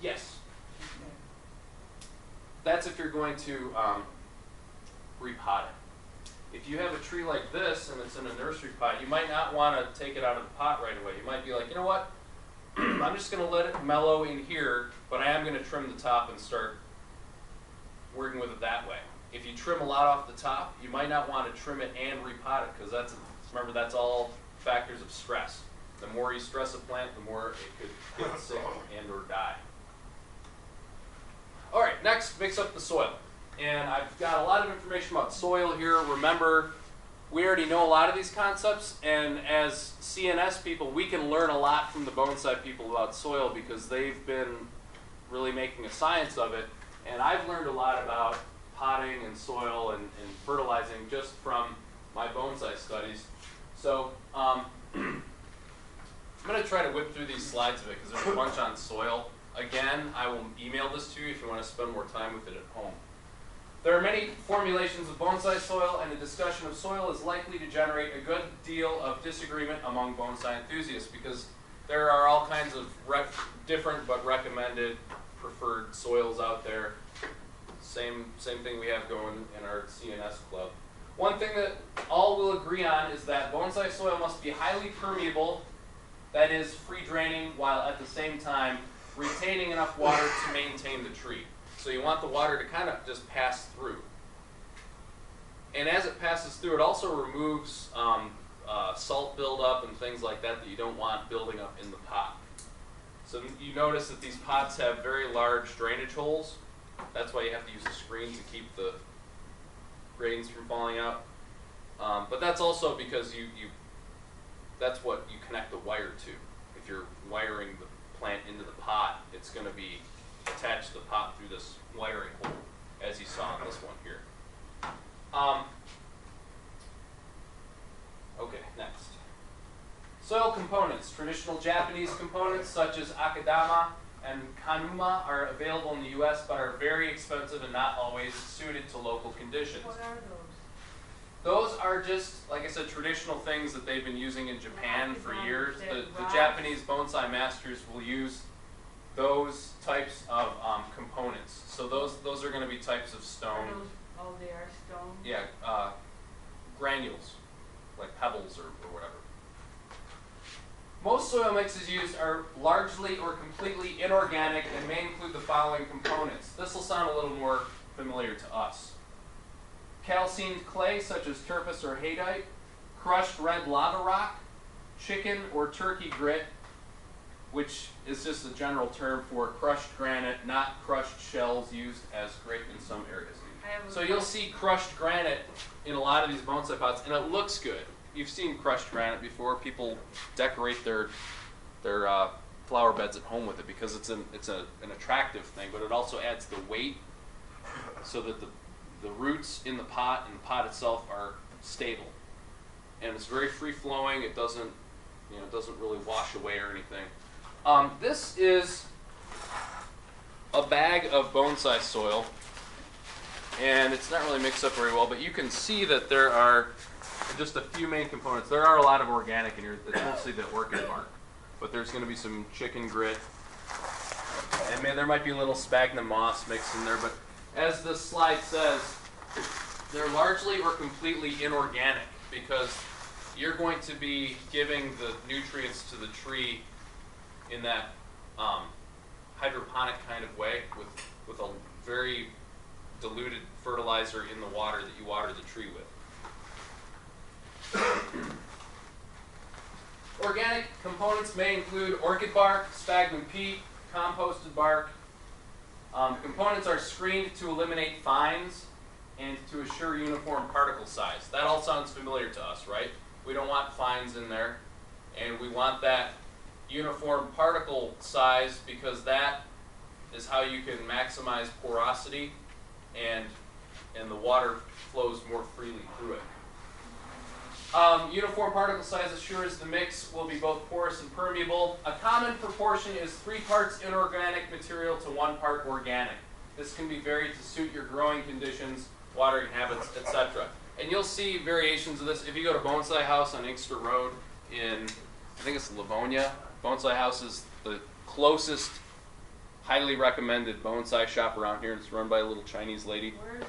B: Yes.
C: Okay.
B: That's if you're going to repot it. If you have a tree like this and it's in a nursery pot, you might not want to take it out of the pot right away. You might be like, you know what? I'm just going to let it mellow in here, but I am going to trim the top and start working with it that way. If you trim a lot off the top, you might not want to trim it and repot it, because remember, that's all factors of stress. The more you stress a plant, the more it could get sick and or die. All right, next, mix up the soil. And I've got a lot of information about soil here. Remember, we already know a lot of these concepts, and as CNS people, we can learn a lot from the bonsai people about soil because they've been really making a science of it. And I've learned a lot about potting and soil and fertilizing just from my bonsai studies. So I'm going to try to whip through these slides of it because there's a bunch on soil. Again, I will email this to you if you want to spend more time with it at home. There are many formulations of bonsai soil, and a discussion of soil is likely to generate a good deal of disagreement among bonsai enthusiasts because there are all kinds of different but recommended preferred soils out there. Same thing we have going in our CNS club. One thing that all will agree on is that bonsai soil must be highly permeable, that is, free draining, while at the same time retaining enough water to maintain the tree. So you want the water to kind of just pass through. And as it passes through, it also removes salt buildup and things like that you don't want building up in the pot. So you notice that these pots have very large drainage holes. That's why you have to use a screen to keep the grains from falling out. But that's also because that's what you connect the wire to. If you're wiring the plant into the pot, it's going to be attached to the pot through this wiring hole, as you saw in this one here. Okay, next. Soil components. Traditional Japanese components such as akadama and kanuma are available in the U.S. but are very expensive and not always suited to local conditions.
C: What are those?
B: Those are just, like I said, traditional things that they've been using in Japan for years. The Japanese bonsai masters will use those types of components. So those are going to be types of stone.
C: Oh, they are stone?
B: Yeah, granules, like pebbles or whatever. Most soil mixes used are largely or completely inorganic and may include the following components. This will sound a little more familiar to us. Calcined clay such as turpus or haydite, crushed red lava rock, chicken or turkey grit, which is just a general term for crushed granite, not crushed shells used as grit in some areas. So you'll see crushed granite in a lot of these bonsai pots, and it looks good. You've seen crushed granite before. People decorate their flower beds at home with it because it's an attractive thing, but it also adds the weight so that the roots in the pot and the pot itself are stable, and it's very free flowing. It doesn't really wash away or anything. This is a bag of bonsai soil, and it's not really mixed up very well, but you can see that there are just a few main components. There are a lot of organic in here. It's mostly the orchid bark, but there's going to be some chicken grit, and there might be a little sphagnum moss mixed in there, but as this slide says, they're largely or completely inorganic because you're going to be giving the nutrients to the tree in that hydroponic kind of way with a very diluted fertilizer in the water that you water the tree with. Organic components may include orchid bark, sphagnum peat, composted bark. Components are screened to eliminate fines and to assure uniform particle size. That all sounds familiar to us, right? We don't want fines in there, and we want that uniform particle size because that is how you can maximize porosity and the water flows more freely through it. Uniform particle size assures the mix will be both porous and permeable. A common proportion is 3 parts inorganic material to 1 part organic. This can be varied to suit your growing conditions watering habits, etc. And you'll see variations of this. If you go to Bonsai House on Inkster Road in, I think it's Livonia. Bonsai House is the closest, highly recommended bonsai shop around here. It's run by a little Chinese lady.
C: Where is that?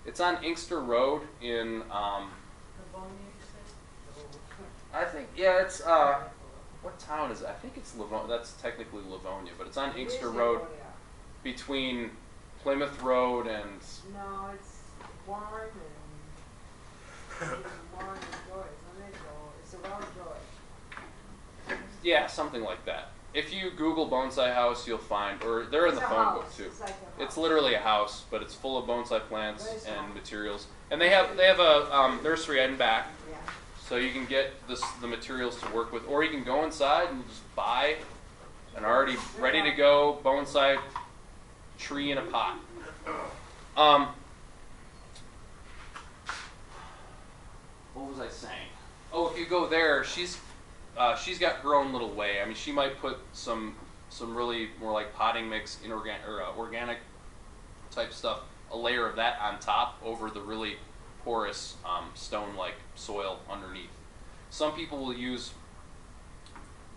B: It's on Inkster Road in,
C: Livonia, you said?
B: I think, yeah, it's, what town is it? I think it's Livonia. That's technically Livonia, but it's on Inkster Road between Plymouth Road and...
A: No, it's Warren and Warren and Joy, isn't it? Or it's around Joy.
B: Yeah, something like that. If you Google Bonsai House, you'll find, or they're in the
A: It's a
B: phone book
A: house.
B: too.
A: It's like a
B: It's
A: house.
B: literally a house, but it's full of bonsai plants
A: Very small.
B: and materials. And they have a nursery out and back,
A: Yeah.
B: so you can get the materials to work with, or you can go inside and just buy an already ready to go bonsai tree in a pot. What was I saying? Oh, if you go there, she's got her own little way. I mean, she might put some really more like potting mix, organic type stuff, a layer of that on top over the really porous stone-like soil underneath. Some people will use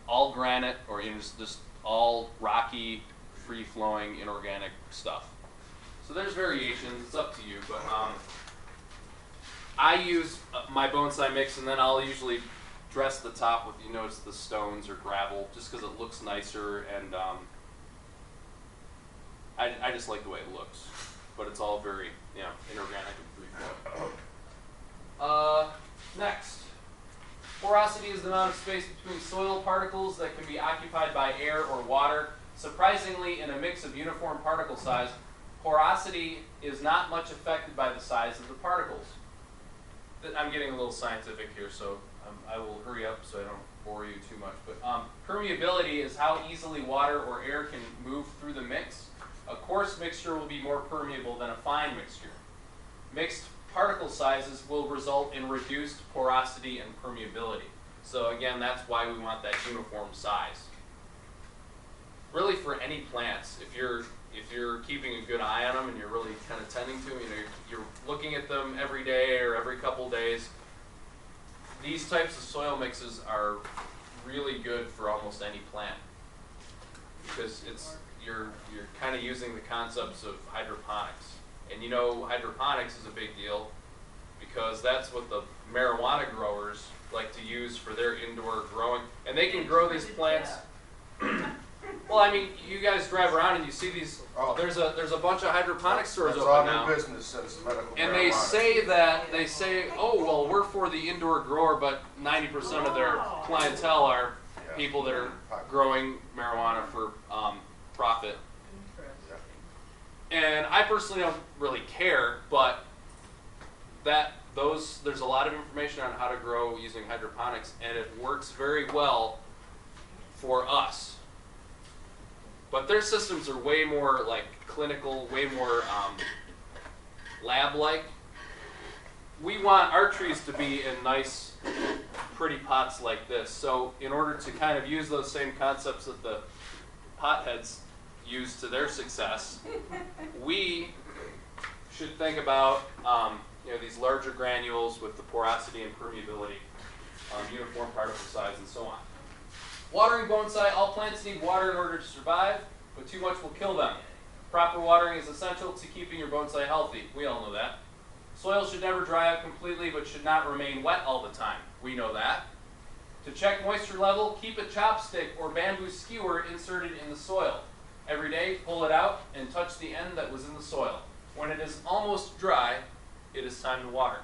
B: all granite or just all rocky, free-flowing, inorganic stuff. So there's variations. It's up to you, but I use my bonsai mix, and then I'll usually dress the top with, you notice, the stones or gravel, just because it looks nicer, and I just like the way it looks. But it's all very, inorganic and free-flowing. Next. Porosity is the amount of space between soil particles that can be occupied by air or water. Surprisingly, in a mix of uniform particle size, porosity is not much affected by the size of the particles. I'm getting a little scientific here, so I will hurry up so I don't bore you too much. But permeability is how easily water or air can move through the mix. A coarse mixture will be more permeable than a fine mixture. Mixed particle sizes will result in reduced porosity and permeability. So again, that's why we want that uniform size. Really, for any plants, if you're keeping a good eye on them and you're really kind of tending to them, you're looking at them every day or every couple days, these types of soil mixes are really good for almost any plant, because you're kind of using the concepts of hydroponics. And hydroponics is a big deal because that's what the marijuana growers like to use for their indoor growing. And they can grow these plants. Well, I mean, you guys drive around and you see these.
E: Oh.
B: There's a bunch of hydroponic stores
E: That's
B: open
E: all
B: now.
E: new business since medical
B: And
E: marijuana.
B: they say, oh, well, we're for the indoor grower, but 90% of their clientele are people that are growing marijuana for profit. And I personally don't really care, but there's a lot of information on how to grow using hydroponics, and it works very well for us. But their systems are way more like clinical, way more lab-like. We want our trees to be in nice, pretty pots like this. So in order to kind of use those same concepts that the potheads use to their success, we should think about these larger granules with the porosity and permeability, uniform particle size, and so on. Watering bonsai, all plants need water in order to survive, but too much will kill them. Proper watering is essential to keeping your bonsai healthy. We all know that. Soil should never dry out completely, but should not remain wet all the time. We know that. To check moisture level, keep a chopstick or bamboo skewer inserted in the soil. Every day, pull it out and touch the end that was in the soil. When it is almost dry, it is time to water.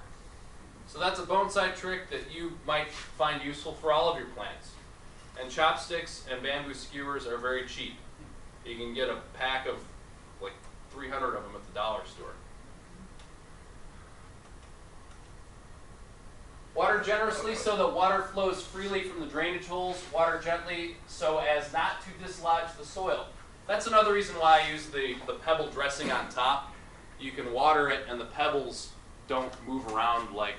B: So that's a bonsai trick that you might find useful for all of your plants. And chopsticks and bamboo skewers are very cheap. You can get a pack of like 300 of them at the dollar store. Water generously so that water flows freely from the drainage holes. Water gently so as not to dislodge the soil. That's another reason why I use the pebble dressing on top. You can water it and the pebbles don't move around like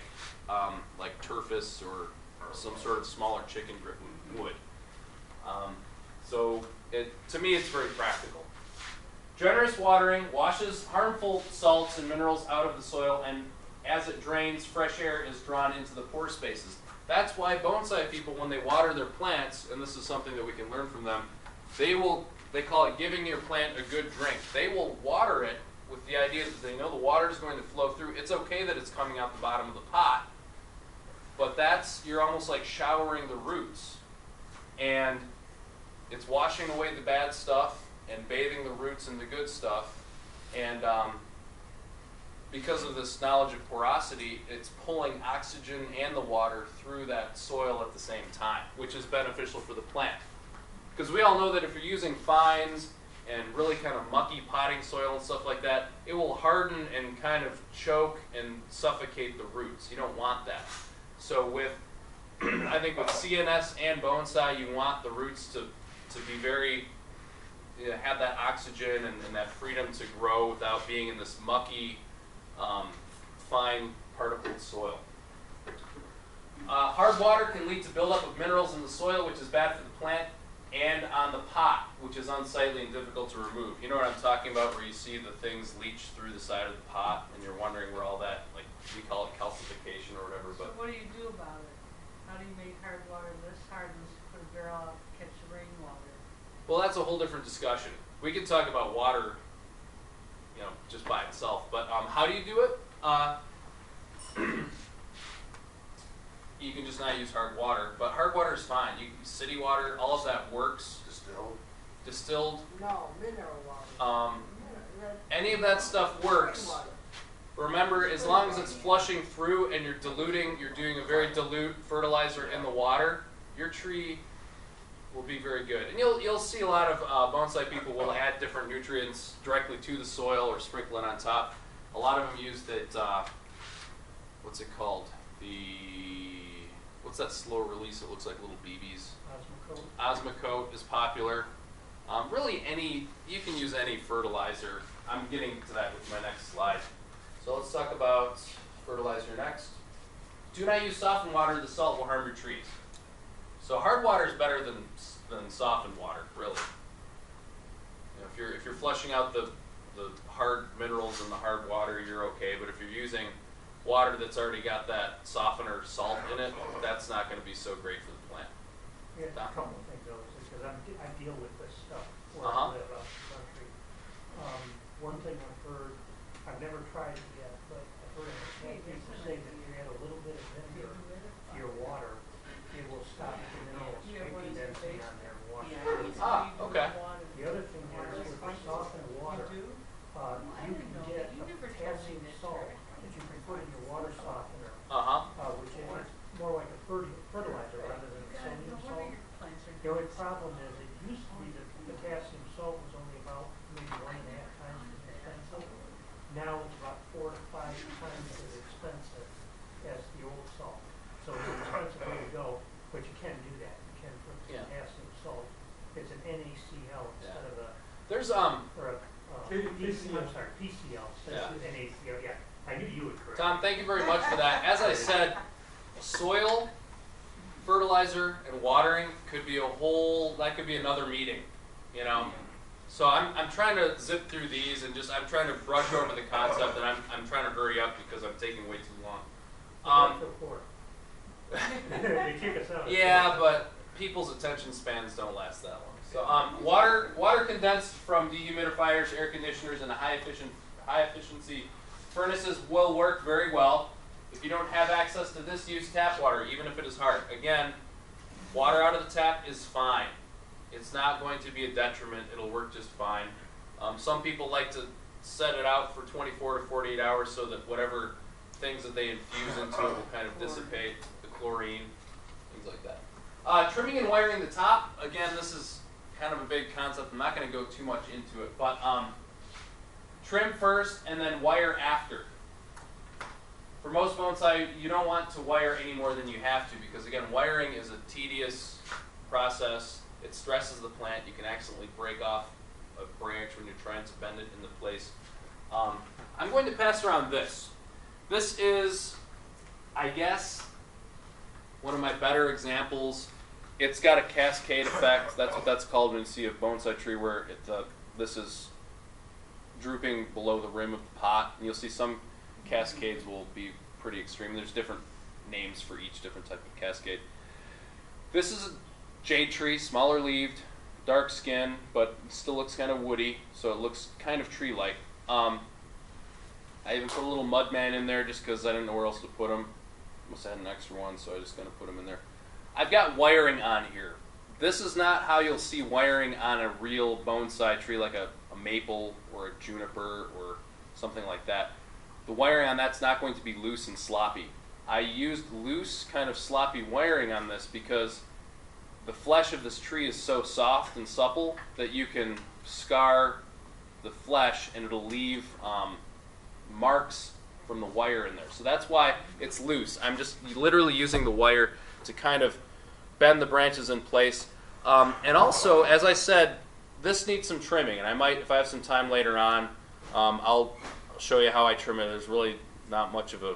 B: turfus or some sort of smaller chicken grip would. So to me, it's very practical. Generous watering washes harmful salts and minerals out of the soil, and as it drains, fresh air is drawn into the pore spaces. That's why bonsai people, when they water their plants, and this is something that we can learn from them, they call it giving your plant a good drink. They will water it with the idea that they know the water is going to flow through. It's okay that it's coming out the bottom of the pot, but you're almost like showering the roots. And it's washing away the bad stuff and bathing the roots in the good stuff. And because of this knowledge of porosity, it's pulling oxygen and the water through that soil at the same time, which is beneficial for the plant. Because we all know that if you're using fines and really kind of mucky potting soil and stuff like that, it will harden and kind of choke and suffocate the roots. You don't want that. So I think with CNS and bonsai, you want the roots to be very, have that oxygen and that freedom to grow without being in this mucky, fine particled soil. Hard water can lead to buildup of minerals in the soil, which is bad for the plant, and on the pot, which is unsightly and difficult to remove. You know what I'm talking about, where you see the things leach through the side of the pot, and you're wondering where all that, like, we call it calcification or whatever.
C: So what do you do about it? How do you make hard water this hard and just put a barrel out to catch the rainwater?
B: Well, that's a whole different discussion. We can talk about water, just by itself. But how do you do it? You can just not use hard water, but hard water is fine. You can use city water, all of that works. Distilled.
A: No, mineral water.
B: Any of that stuff works. Remember, as long as it's flushing through and you're doing a very dilute fertilizer in the water, your tree will be very good. And you'll see a lot of bonsai people will add different nutrients directly to the soil or sprinkle it on top. A lot of them use that, what's it called? What's that slow release? It looks like little BBs. Osmocote is popular. Really you can use any fertilizer. I'm getting to that with my next slide. So let's talk about fertilizer next. Do not use softened water. The salt will harm your trees. So hard water is better than softened water, really. If you're flushing out the hard minerals in the hard water, you're okay. But if you're using water that's already got that softener salt in it, that's not going to be so great for the plant.
D: Yeah, a couple of things though, because I deal with this stuff where I live out in the country. One thing I've heard, I've never tried it yet, but I've heard people say that you add a little bit of vinegar to your water, it will stop the minerals from condensing on there and wash it.
B: Okay.
D: The other thing is with the softened water, you can get a potassium salt that you can put in your water softener, which is more like a fertilizer rather than a sodium salt. The only problem is it used to be that potassium salt was only about maybe 1.5 times as expensive. Now it's about 4 to 5 times as expensive as the old salt. So it's an expensive way to go, but you can do that. You can put potassium salt. It's an NaCl instead of a PCl. NaCl. Yeah, I knew you would correct.
B: Tom, thank you very much for that. As I said, soil, fertilizer, and watering could be that could be another meeting, So I'm trying to zip through these and I'm trying to brush over the concept, and I'm trying to hurry up because I'm taking way too long.
D: They kick us out.
B: Yeah, but people's attention spans don't last that long. So water condensed from dehumidifiers, air conditioners, and high efficiency furnaces will work very well. If you don't have access to this, use tap water, even if it is hard. Again, water out of the tap is fine. It's not going to be a detriment. It'll work just fine. Some people like to set it out for 24 to 48 hours so that whatever things that they infuse into it will kind of dissipate, the chlorine, things like that. Trimming and wiring the top. Again, this is kind of a big concept. I'm not going to go too much into it, but trim first and then wire after. For most bonsai, you don't want to wire any more than you have to because, again, wiring is a tedious process. It stresses the plant. You can accidentally break off a branch when you're trying to bend it into place. I'm going to pass around this. This is, I guess, one of my better examples. It's got a cascade effect. That's what that's called when you see a bonsai tree where this is drooping below the rim of the pot. And you'll see some cascades will be pretty extreme. There's different names for each different type of cascade. This is a jade tree, smaller leaved, dark skin, but still looks kind of woody, so it looks kind of tree-like. I even put a little mud man in there just because I didn't know where else to put him. Must have had an extra one, so I just kind of put him in there. I've got wiring on here. This is not how you'll see wiring on a real bonsai tree like a maple or a juniper or something like that. The wiring on that's not going to be loose and sloppy. I used loose, kind of sloppy wiring on this because the flesh of this tree is so soft and supple that you can scar the flesh and it'll leave marks from the wire in there. So that's why it's loose. I'm just literally using the wire to kind of bend the branches in place. And also, as I said, this needs some trimming, and I might, if I have some time later on, I'll show you how I trim it. There's really not much of a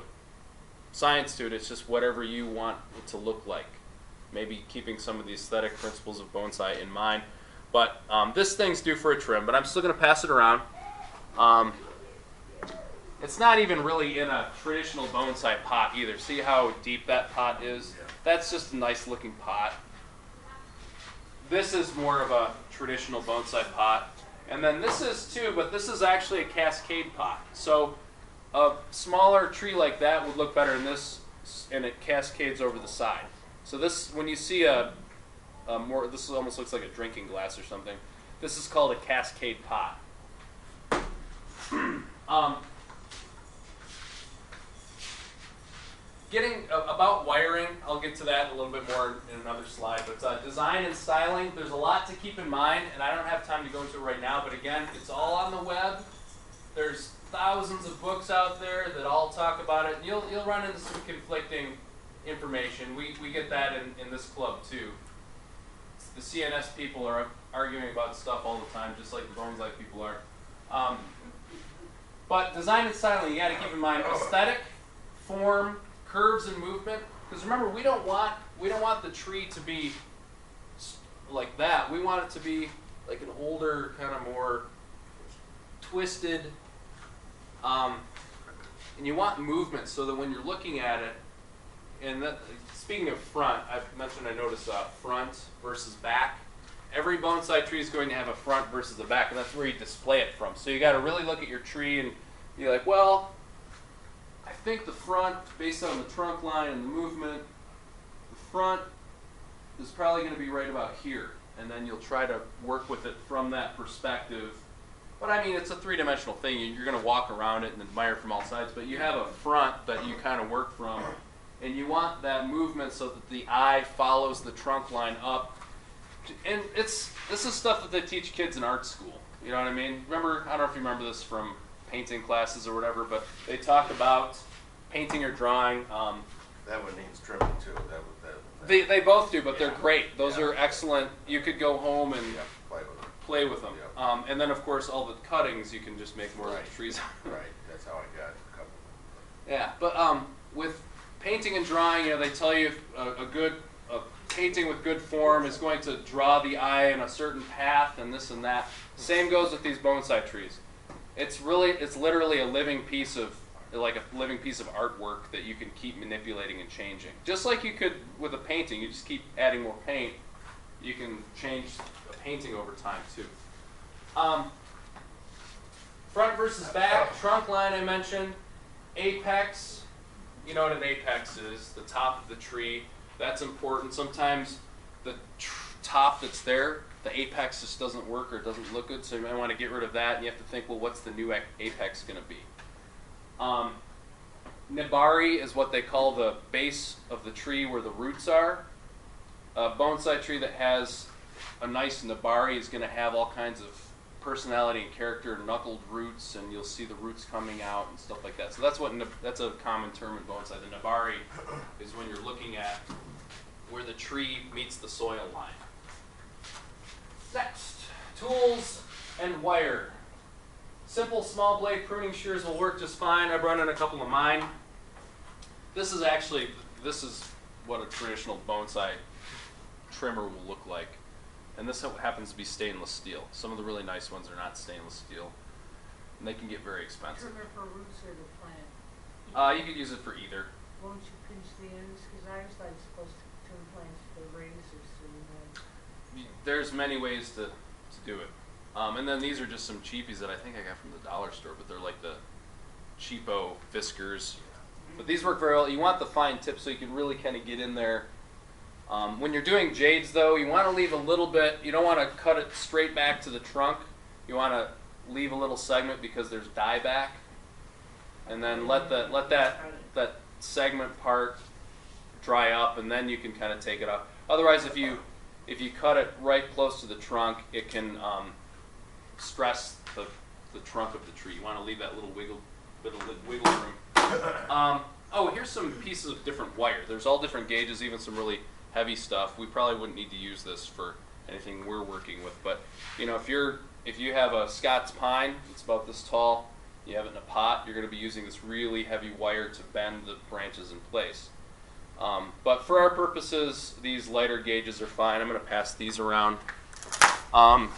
B: science to it. It's just whatever you want it to look like. Maybe keeping some of the aesthetic principles of bonsai in mind. But this thing's due for a trim, but I'm still going to pass it around. It's not even really in a traditional bonsai pot either. See how deep that pot is? That's just a nice looking pot. This is more of a traditional bonsai pot. And then this is too, but this is actually a cascade pot. So a smaller tree like that would look better in this, and it cascades over the side. So this, when you see this almost looks like a drinking glass or something. This is called a cascade pot. About wiring, I'll get to that a little bit more in another slide, but design and styling, there's a lot to keep in mind, and I don't have time to go into it right now, but again, it's all on the web. There's thousands of books out there that all talk about it, and you'll run into some conflicting information. We get that in this club too. The CNS people are arguing about stuff all the time, just like the bonsai people are. But design and styling, you got to keep in mind aesthetic, form, curves and movement, because remember, we don't want the tree to be like that. We want it to be like an older, kind of more twisted, and you want movement so that when you're looking at it, and that, speaking of front, I've mentioned I notice front versus back. Every bonsai tree is going to have a front versus a back, and that's where you display it from. So you got to really look at your tree and you're like, well, I think the front, based on the trunk line and the movement, the front is probably going to be right about here. And then you'll try to work with it from that perspective. But I mean, it's a three-dimensional thing. You're going to walk around it and admire from all sides. But you have a front that you kind of work from. And you want that movement so that the eye follows the trunk line up. And this is stuff that they teach kids in art school. You know what I mean? Remember, I don't know if you remember this from painting classes or whatever, but they talk about painting or drawing.
E: That one needs trimming too.
B: They both do, but they're great. Those are excellent. You could go home and play with them.
E: Yeah.
B: And then, of course, all the cuttings you can just make more trees.
E: Right. That's how I got a couple.
B: Yeah, but with painting and drawing, they tell you a painting with good form is going to draw the eye in a certain path and this and that. Same goes with these bonsai trees. It's literally a living piece of artwork that you can keep manipulating and changing. Just like you could with a painting, you just keep adding more paint. You can change a painting over time too. Front versus back, trunk line I mentioned, apex. You know what an apex is, the top of the tree. That's important. Sometimes the top that's there, the apex just doesn't work or it doesn't look good, so you might want to get rid of that, and you have to think, well, what's the new apex going to be? Nibari is what they call the base of the tree where the roots are. A bonsai tree that has a nice nibari is going to have all kinds of personality and character, knuckled roots, and you'll see the roots coming out and stuff like that. So that's a common term in bonsai. The nibari is when you're looking at where the tree meets the soil line. Next, tools and wire. Simple small blade pruning shears will work just fine. I've run in a couple of mine. This is what a traditional bonsai trimmer will look like. And this happens to be stainless steel. Some of the really nice ones are not stainless steel. and they can get very expensive.
C: Trimmer for roots or the plant?
B: You could use it for either.
C: Won't you pinch the ends? Because I always thought you're supposed to trim plants with the razors so you know.
B: There's many ways to do it. And then these are just some cheapies that I think I got from the dollar store, but they're like the cheapo Fiskars. But these work very well. You want the fine tip so you can really kind of get in there. When you're doing jades, though, you want to leave a little bit. You don't want to cut it straight back to the trunk. You want to leave a little segment because there's dieback, and then let that segment part dry up, and then you can kind of take it off. Otherwise, if you cut it right close to the trunk, it can stress the trunk of the tree. You want to leave that little wiggle room. Oh, here's some pieces of different wire. There's all different gauges, even some really heavy stuff. We probably wouldn't need to use this for anything we're working with, but you know, if you have a Scots pine, it's about this tall, you have it in a pot, you're going to be using this really heavy wire to bend the branches in place. But for our purposes, these lighter gauges are fine. I'm going to pass these around. And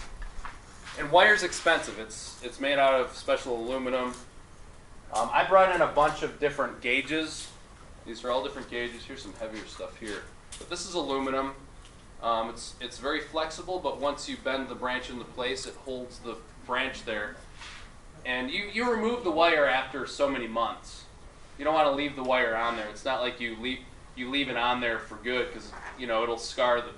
B: wire's expensive. It's made out of special aluminum. I brought in a bunch of different gauges. These are all different gauges. Here's some heavier stuff here. But this is aluminum. It's very flexible, but once you bend the branch into place, it holds the branch there. And you remove the wire after so many months. You don't want to leave the wire on there. It's not like you leave it on there for good, because you know it'll scar the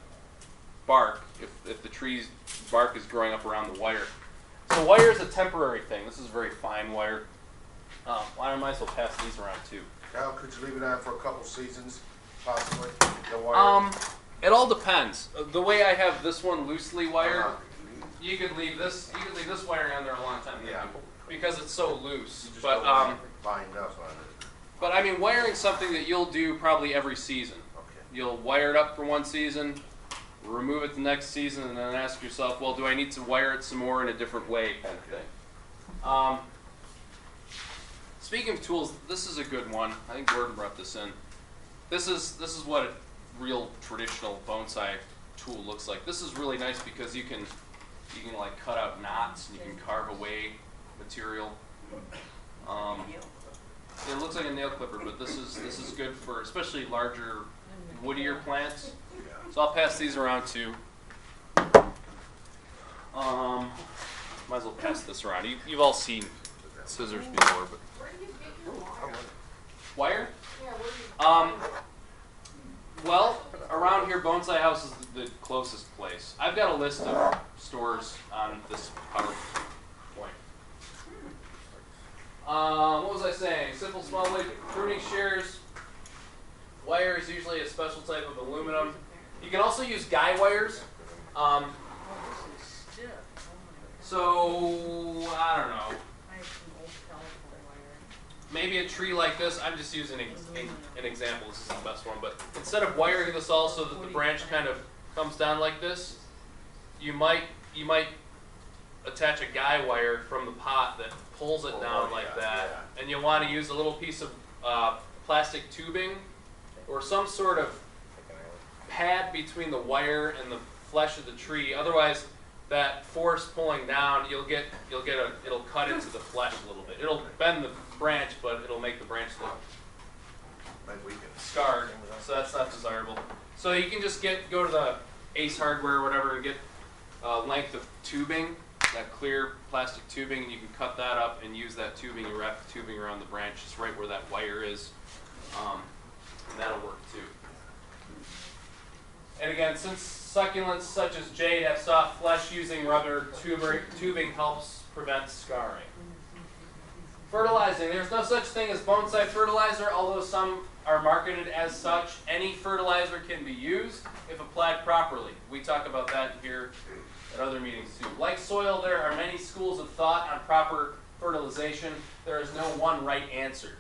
B: bark if the tree's bark is growing up around the wire. So wire is a temporary thing. This is very fine wire. I might as well pass these around too.
E: Kyle, could you leave it on for a couple seasons, possibly? The wire.
B: It all depends. The way I have this one loosely wired, you could leave this wiring on there a long time,
E: yeah,
B: because it's so loose.
E: You just
B: But
E: don't bind up on it.
B: but I mean, wiring's something that you'll do probably every season.
E: Okay.
B: You'll wire it up for one season, remove it the next season, and then ask yourself, well, do I need to wire it some more in a different way, kind of thing. Speaking of tools, this is a good one. I think Gordon brought this in. This is what a real traditional bonsai tool looks like. This is really nice because you can like cut out knots and you can carve away material. It looks like a nail clipper, but this is good for especially larger, woodier plants. So I'll pass these around too. Might as well pass this around. You've all seen scissors before, but
A: Where do you get your wire?
B: wire?
A: Yeah, where do you
B: Well, around here, Bonsai House is the closest place. I've got a list of stores on this PowerPoint. What was I saying? Simple small blade pruning shears. Wire is usually a special type of aluminum. You can also use guy wires.
C: Oh, this is stiff. Oh
B: So, I don't know.
C: I have some old telephone wire.
B: Maybe a tree like this, I'm just using an example, this is the best one, but instead of wiring this all so that the branch kind of comes down like this, you might attach a guy wire from the pot that pulls it down like that, and you'll want to use a little piece of plastic tubing or some sort of pad between the wire and the flesh of the tree. Otherwise, that force pulling down, it'll cut into the flesh a little bit. It'll bend the branch, but it'll make the branch look scarred. So that's not desirable. So you can just go to the Ace Hardware or whatever and get length of tubing, that clear plastic tubing, and you can cut that up and use that tubing. You wrap the tubing around the branch, just right where that wire is, and that'll work too. And again, since succulents such as jade have soft flesh, using rubber tubing helps prevent scarring. Fertilizing. There's no such thing as bonsai fertilizer, although some are marketed as such. Any fertilizer can be used if applied properly. We talk about that here at other meetings too. Like soil, there are many schools of thought on proper fertilization. There is no one right answer.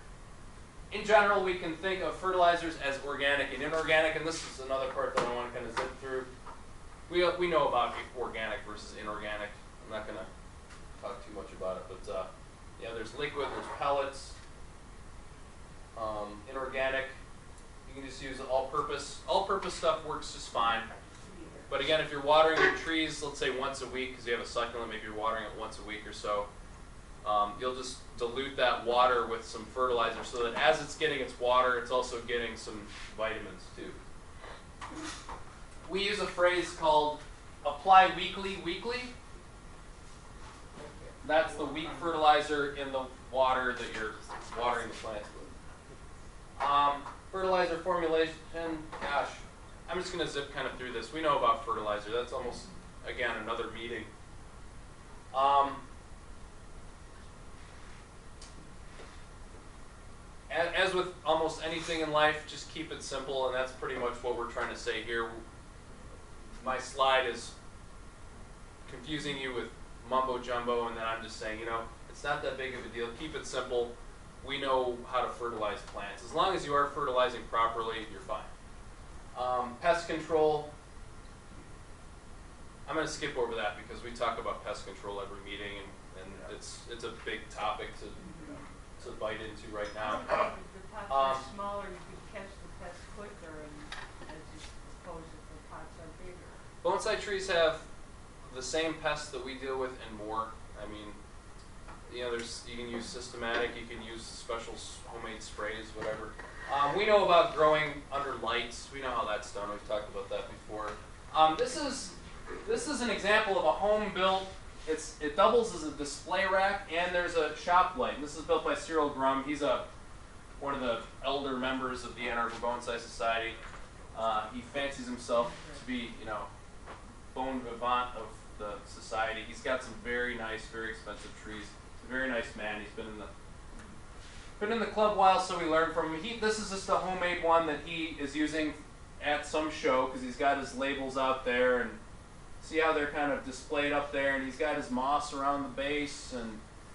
B: In general, we can think of fertilizers as organic and inorganic, and this is another part that I want to kind of zip through. We know about organic versus inorganic. I'm not going to talk too much about it, but yeah, there's liquid, there's pellets. Inorganic, you can just use all-purpose. All-purpose stuff works just fine. But again, if you're watering your trees, let's say once a week, because you have a succulent, maybe you're watering it once a week or so, you'll just dilute that water with some fertilizer so that as it's getting its water, it's also getting some vitamins too. We use a phrase called apply weekly. That's the weak fertilizer in the water that you're watering the plants with. Fertilizer formulation, gosh, I'm just going to zip kind of through this. We know about fertilizer. That's almost, again, another meeting. As with almost anything in life, just keep it simple, and that's pretty much what we're trying to say here. My slide is confusing you with mumbo jumbo, and then I'm just saying, you know, it's not that big of a deal. Keep it simple. We know how to fertilize plants. As long as you are fertilizing properly, you're fine. Pest control. I'm going to skip over that because we talk about pest control every meeting, and it's a big topic to bite into right now.
C: If the pots are smaller, you can catch the pests quicker, and as opposed if the pots are bigger.
B: Bonsai trees have the same pests that we deal with and more. I mean, you know, you can use systematic, you can use special homemade sprays, whatever. We know about growing under lights. We know how that's done. We've talked about that before. This is an example of a home built. It doubles as a display rack, and there's a shop light. And this is built by Cyril Grum. He's one of the elder members of the Ann Arbor Bonsai Society. He fancies himself to be, you know, bon vivant of the society. He's got some very nice, very expensive trees. He's a very nice man. He's been in the club a while, so we learned from him. This is just a homemade one that he is using at some show because he's got his labels out there, and see how they're kind of displayed up there, and he's got his moss around the base,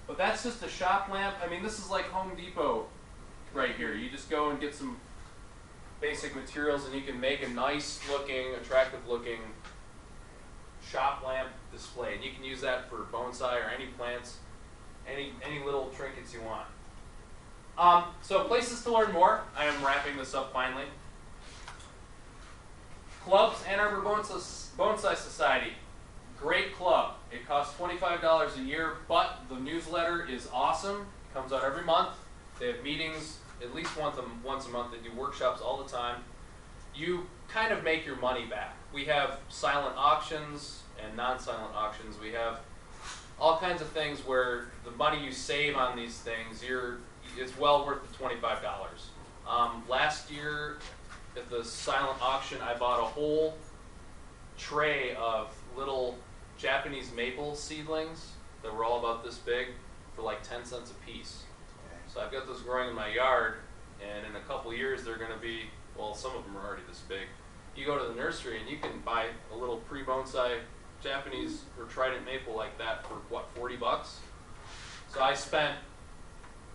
B: but that's just a shop lamp. I mean, this is like Home Depot right here. You just go and get some basic materials, and you can make a nice looking, attractive looking shop lamp display, and you can use that for bonsai or any plants, any little trinkets you want. So places to learn more. I am wrapping this up finally. Clubs, Ann Arbor Bonsai Society. Great club. It costs $25 a year, but the newsletter is awesome. It comes out every month. They have meetings at least once a month. They do workshops all the time. You kind of make your money back. We have silent auctions and non-silent auctions. We have all kinds of things where the money you save on these things, it's well worth the $25. Last year at the silent auction, I bought a whole tray of little Japanese maple seedlings that were all about this big for like 10 cents a piece. So I've got those growing in my yard, and in a couple years they're going to be, well, some of them are already this big. You go to the nursery and you can buy a little pre-bonsai Japanese or trident maple like that for what, 40 bucks? So I spent,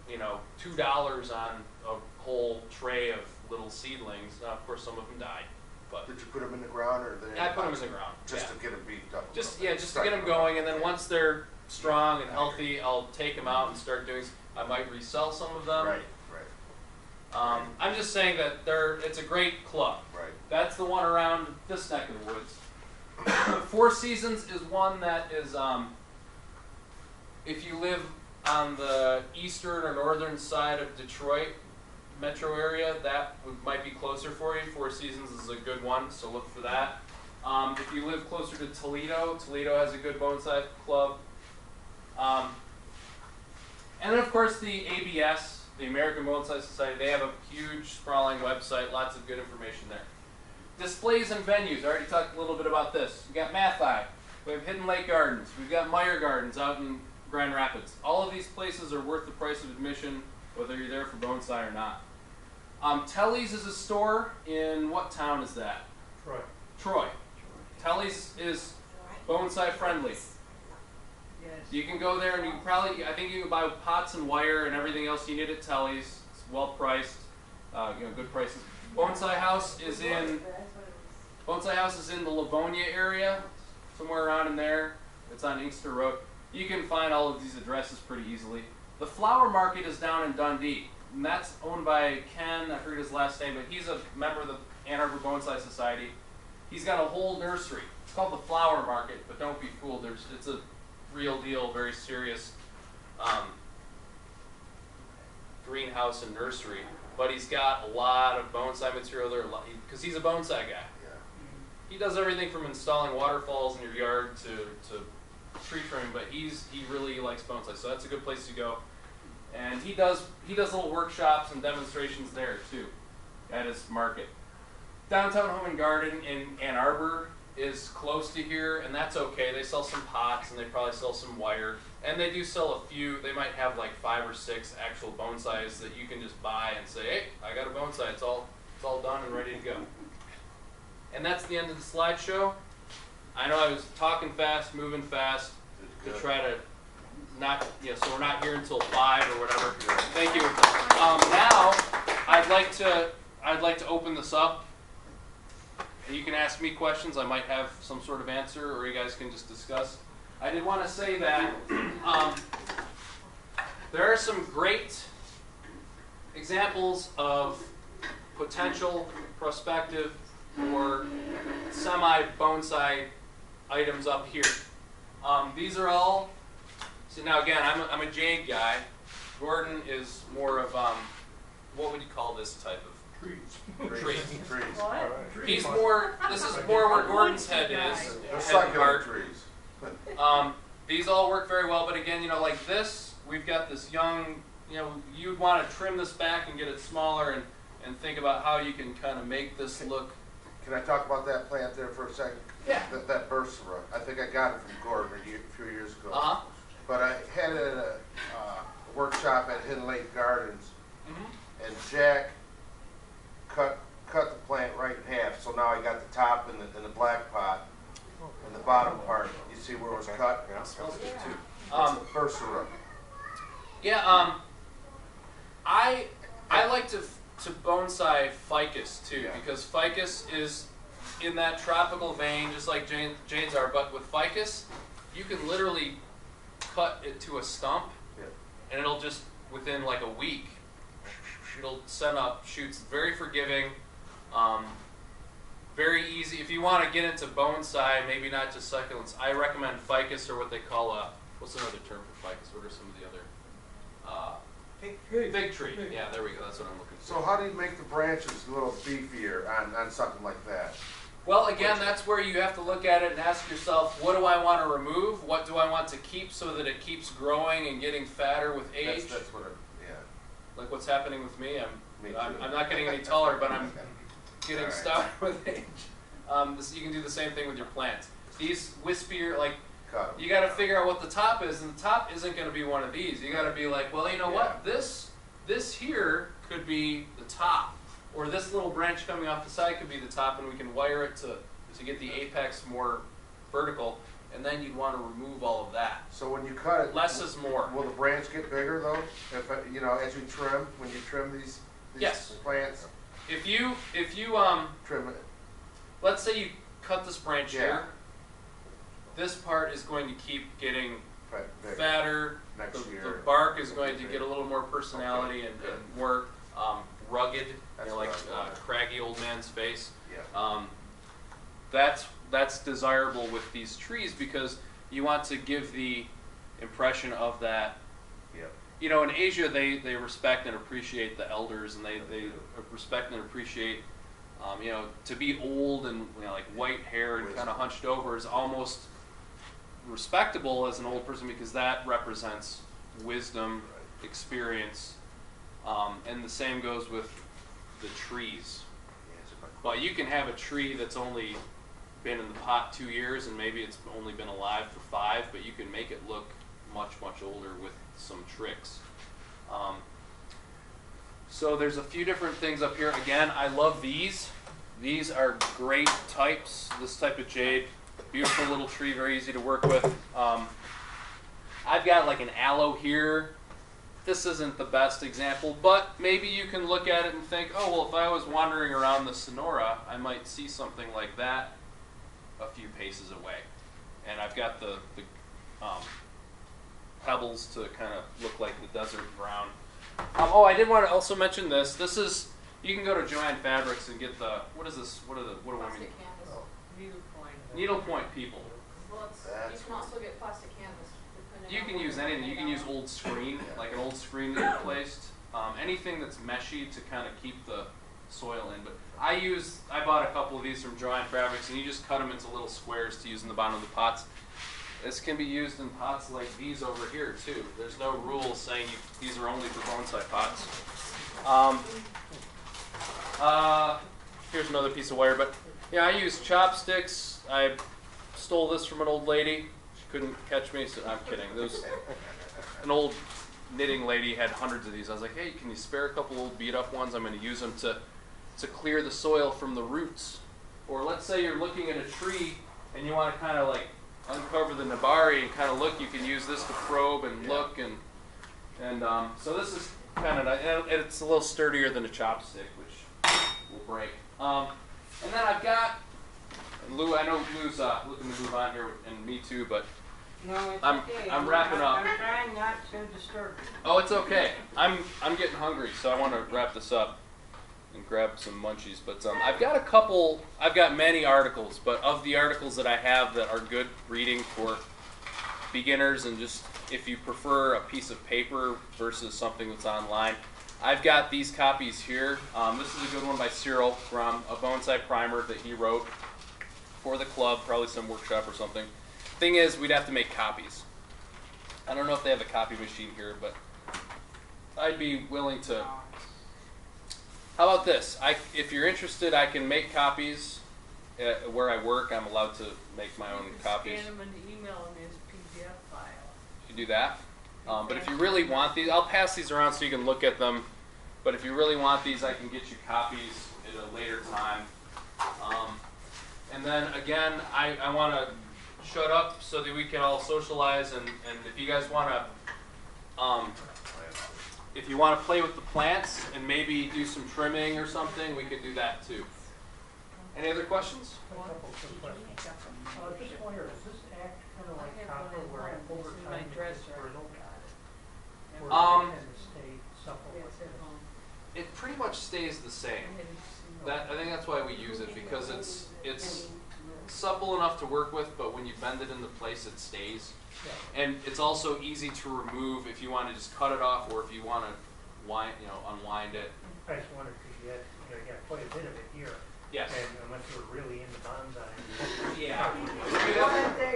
B: you know, $2 on a whole tray of little seedlings. Now, of course, some of them died. But
E: did you put them in the ground, or
B: I put them in the ground.
E: Just to get them beefed up?
B: Just to get them going, and then once they're strong and healthy, I'll take them out and start doing. I might resell some of them.
E: Right.
B: I'm just saying that it's a great club.
E: Right.
B: That's the one around this neck of the woods. Four Seasons is one that is, if you live on the eastern or northern side of Detroit metro area, that might be closer for you. Four Seasons is a good one, so look for that. If you live closer to Toledo, Toledo has a good bonsai club. And then, of course, the ABS, the American Bonsai Society, they have a huge, sprawling website, lots of good information there. Displays and venues, I already talked a little bit about this. We've got Matthaei, we have Hidden Lake Gardens, we've got Meyer Gardens out in Grand Rapids. All of these places are worth the price of admission, whether you're there for bonsai or not. Telly's is a store in, what town is that? Troy. Telly's is bonsai friendly.
C: Yes.
B: You can go there and you can probably, I think you can buy pots and wire and everything else you need at Telly's. It's well priced, good prices. Bonsai House is in the Livonia area, somewhere around in there. It's on Inkster Road. You can find all of these addresses pretty easily. The Flower Market is down in Dundee, and that's owned by Ken, I forget his last name, but he's a member of the Ann Arbor Bonsai Society. He's got a whole nursery. It's called the Flower Market, but don't be fooled. It's a real deal, very serious greenhouse and nursery, but he's got a lot of bonsai material there because he's a bonsai guy.
E: Yeah.
B: He does everything from installing waterfalls in your yard to tree trimming, but he really likes bonsai, so that's a good place to go. And he does little workshops and demonstrations there too, at his market. Downtown Home and Garden in Ann Arbor is close to here, and that's okay. They sell some pots and they probably sell some wire, and they do sell a few. They might have like 5 or 6 actual bonsais that you can just buy and say, hey, I got a bonsai. It's all done and ready to go. And that's the end of the slideshow. I know I was talking fast, moving fast to try to not, so we're not here until 5 or whatever. Thank you. Now I'd like to open this up. You can ask me questions. I might have some sort of answer, or you guys can just discuss. I did want to say that there are some great examples of potential, prospective, or semi-bonsai items up here. These are all, so now again, I'm a jade guy. Gordon is more of, what would you call this type of? Trees. He's more, this is more where Gordon's head is.
E: They're succulent trees.
B: These all work very well, but again, like this, we've got this young, you'd want to trim this back and get it smaller and think about how you can kind of make this look.
E: Can I talk about that plant there for a second?
B: Yeah.
E: That Bursera. I think I got it from Gordon a few years ago.
B: Uh-huh.
E: But I had it at a workshop at Hidden Lake Gardens, and Jack cut the plant right in half. So now I got the top in the black pot, and the bottom part. You see where it was cut?
B: Yeah, smells good too.
E: Bursera.
B: Yeah. I like to bonsai ficus too, because ficus is in that tropical vein, just like Jane's are. But with ficus, you can literally cut it to a stump, and it'll just within like a week, it'll send up shoots. Very forgiving, very easy. If you want to get into bonsai, maybe not just succulents, I recommend ficus, or what they call what's another term for ficus? What are some of the other? Fig tree. Yeah, there we go. That's what I'm looking for.
E: So how do you make the branches a little beefier on something like that?
B: Well, again, that's where you have to look at it and ask yourself, what do I want to remove? What do I want to keep so that it keeps growing and getting fatter with age?
E: That's what
B: Like what's happening with me. I'm not getting any taller, but I'm getting stouter with age. You can do the same thing with your plants. These wispier, you got to figure out what the top is, and the top isn't going to be one of these. You got to be like, well, you know what? This here could be the top, or this little branch coming off the side could be the top, and we can wire it to get the apex more vertical. And then you'd want to remove all of that.
E: So when you cut it,
B: less is more.
E: Will the branch get bigger though? If as you trim, when you trim these plants.
B: If you
E: trim it.
B: Let's say you cut this branch here. This part is going to keep getting fatter.
E: Next year.
B: The bark is going to get a little more personality and more rugged, craggy old man's face.
E: Yeah.
B: That's desirable with these trees because you want to give the impression of that.
E: Yep.
B: In Asia they respect and appreciate the elders, and they respect and appreciate, to be old and like white hair and kind of hunched over is almost respectable as an old person because that represents wisdom, experience, and the same goes with the trees. Well, you can have a tree that's only been in the pot 2 years and maybe it's only been alive for 5, but you can make it look much older with some tricks. So there's a few different things up here. Again, I love these. These are great types. This type of jade, beautiful little tree, very easy to work with. I've got like an aloe here. This isn't the best example, but maybe you can look at it and think, oh, well, if I was wandering around the Sonora, I might see something like that a few paces away. And I've got the pebbles to kind of look like the desert brown. I did want to also mention this. This is, you can go to Joanne Fabrics and get the, what is this? What do we mean?
C: Needlepoint.
B: Needlepoint people.
A: Well, you can also get plastic canvas.
B: can use anything. You can use old screen, like an old screen that you replaced. Anything that's meshy to kind of keep the soil in. But I bought a couple of these from Drawing Fabrics, and you just cut them into little squares to use in the bottom of the pots. This can be used in pots like these over here too. There's no rule saying these are only for bonsai pots. Here's another piece of wire, but yeah, I use chopsticks. I stole this from an old lady. She couldn't catch me, so I'm kidding. An old knitting lady had hundreds of these. I was like, hey, can you spare a couple old beat up ones? I'm going to use them to clear the soil from the roots. Or let's say you're looking at a tree and you want to kind of like uncover the nabari and kind of look. You can use this to probe and look, and so this is kind of nice. And it's a little sturdier than a chopstick, which will break. And then I've got Lou. I know Lou's looking to move on here, and me too. But
A: No, it's
B: I'm
A: okay.
B: wrapping up.
A: I'm trying not to disturb you.
B: Oh, it's okay. I'm getting hungry, so I want to wrap this up and grab some munchies. But I've got many articles, but of the articles that I have that are good reading for beginners, and just if you prefer a piece of paper versus something that's online, I've got these copies here. This is a good one by Cyril from a bonsai primer that he wrote for the club, probably some workshop or something. Thing is, we'd have to make copies. I don't know if they have a copy machine here, but I'd be willing to. How about this? If you're interested, I can make copies where I work. I'm allowed to make my own copies.
C: Scan them and email them as PDF file.
B: You do that. But if you really want these, I'll pass these around so you can look at them. But if you really want these, I can get you copies at a later time. And then again, I want to shut up so that we can all socialize. And if you guys want to, if you want to play with the plants and maybe do some trimming or something, we can do that too. Any other questions?
D: A couple of quick questions. Just wonder, does this act kind of like copper where over time it gets brittle? Or does it tend to stay supple like this?
B: It pretty much stays the same. I think that's why we use it, because it's supple enough to work with, but when you bend it into place, it stays.
D: Yeah.
B: And it's also easy to remove if you want to just cut it off, or if you want to unwind it.
D: I just wondered because you got quite a bit of it here.
B: Yes.
D: And unless you're really into bonsai.
B: Yeah.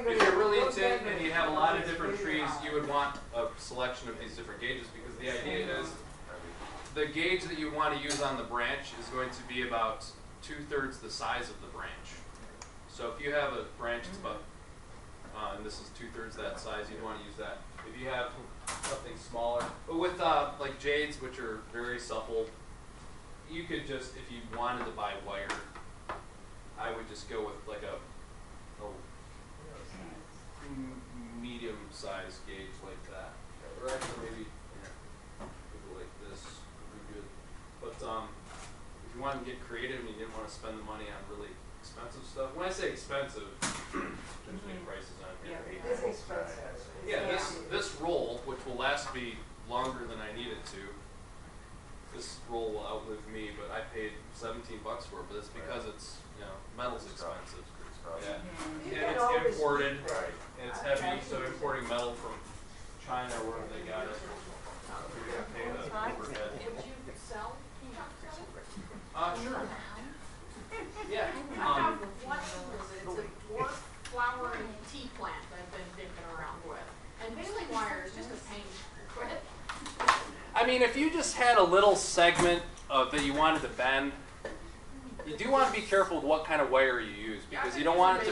B: If you're really into it and you have a lot of different trees, you would want a selection of these different gauges, because the idea is the gauge that you want to use on the branch is going to be about 2/3 the size of the branch. So if you have a branch that's about, and this is 2/3 that size, you'd want to use that. If you have something smaller, but with like jades, which are very supple, you could just, if you wanted to buy wire, I would just go with like a medium-sized gauge like that, or actually maybe like this would be good. But if you want to get creative and you didn't want to spend the money on really expensive stuff, when I say expensive, there's big prices on here.
A: Yeah, it's expensive.
B: Yeah, this roll, which will last me longer than I need it to. This roll will outlive me, but I paid $17 for it. But it's because it's metal's expensive. Yeah, and it's imported, and it's heavy, so importing metal from China or wherever they got it, you're gonna pay the overhead.
F: Would you sell? Can you sell?
B: Sure. Yeah.
F: What is it? It's a dwarf flowering tea plant that I've been dicking around with. And baling wire is just a pain. Go ahead.
B: I mean, if you just had a little segment that you wanted to bend, you do want to be careful with what kind of wire you use, because you don't want it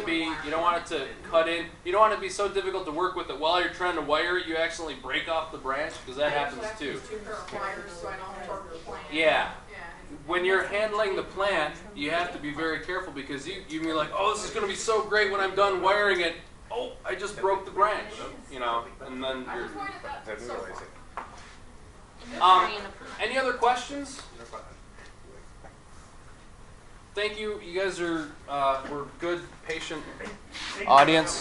B: to cut in. You don't want it to be so difficult to work with that while you're trying to wire it, you accidentally break off the branch, because that happens too.
F: Two pair of pliers so I don't torque the plant.
B: Yeah. When you're handling the plant, you have to be very careful, because you can be like, oh, this is going to be so great when I'm done wiring it. Oh, I just broke the branch, and then you're. Any other questions? Thank you. You guys were good, patient audience.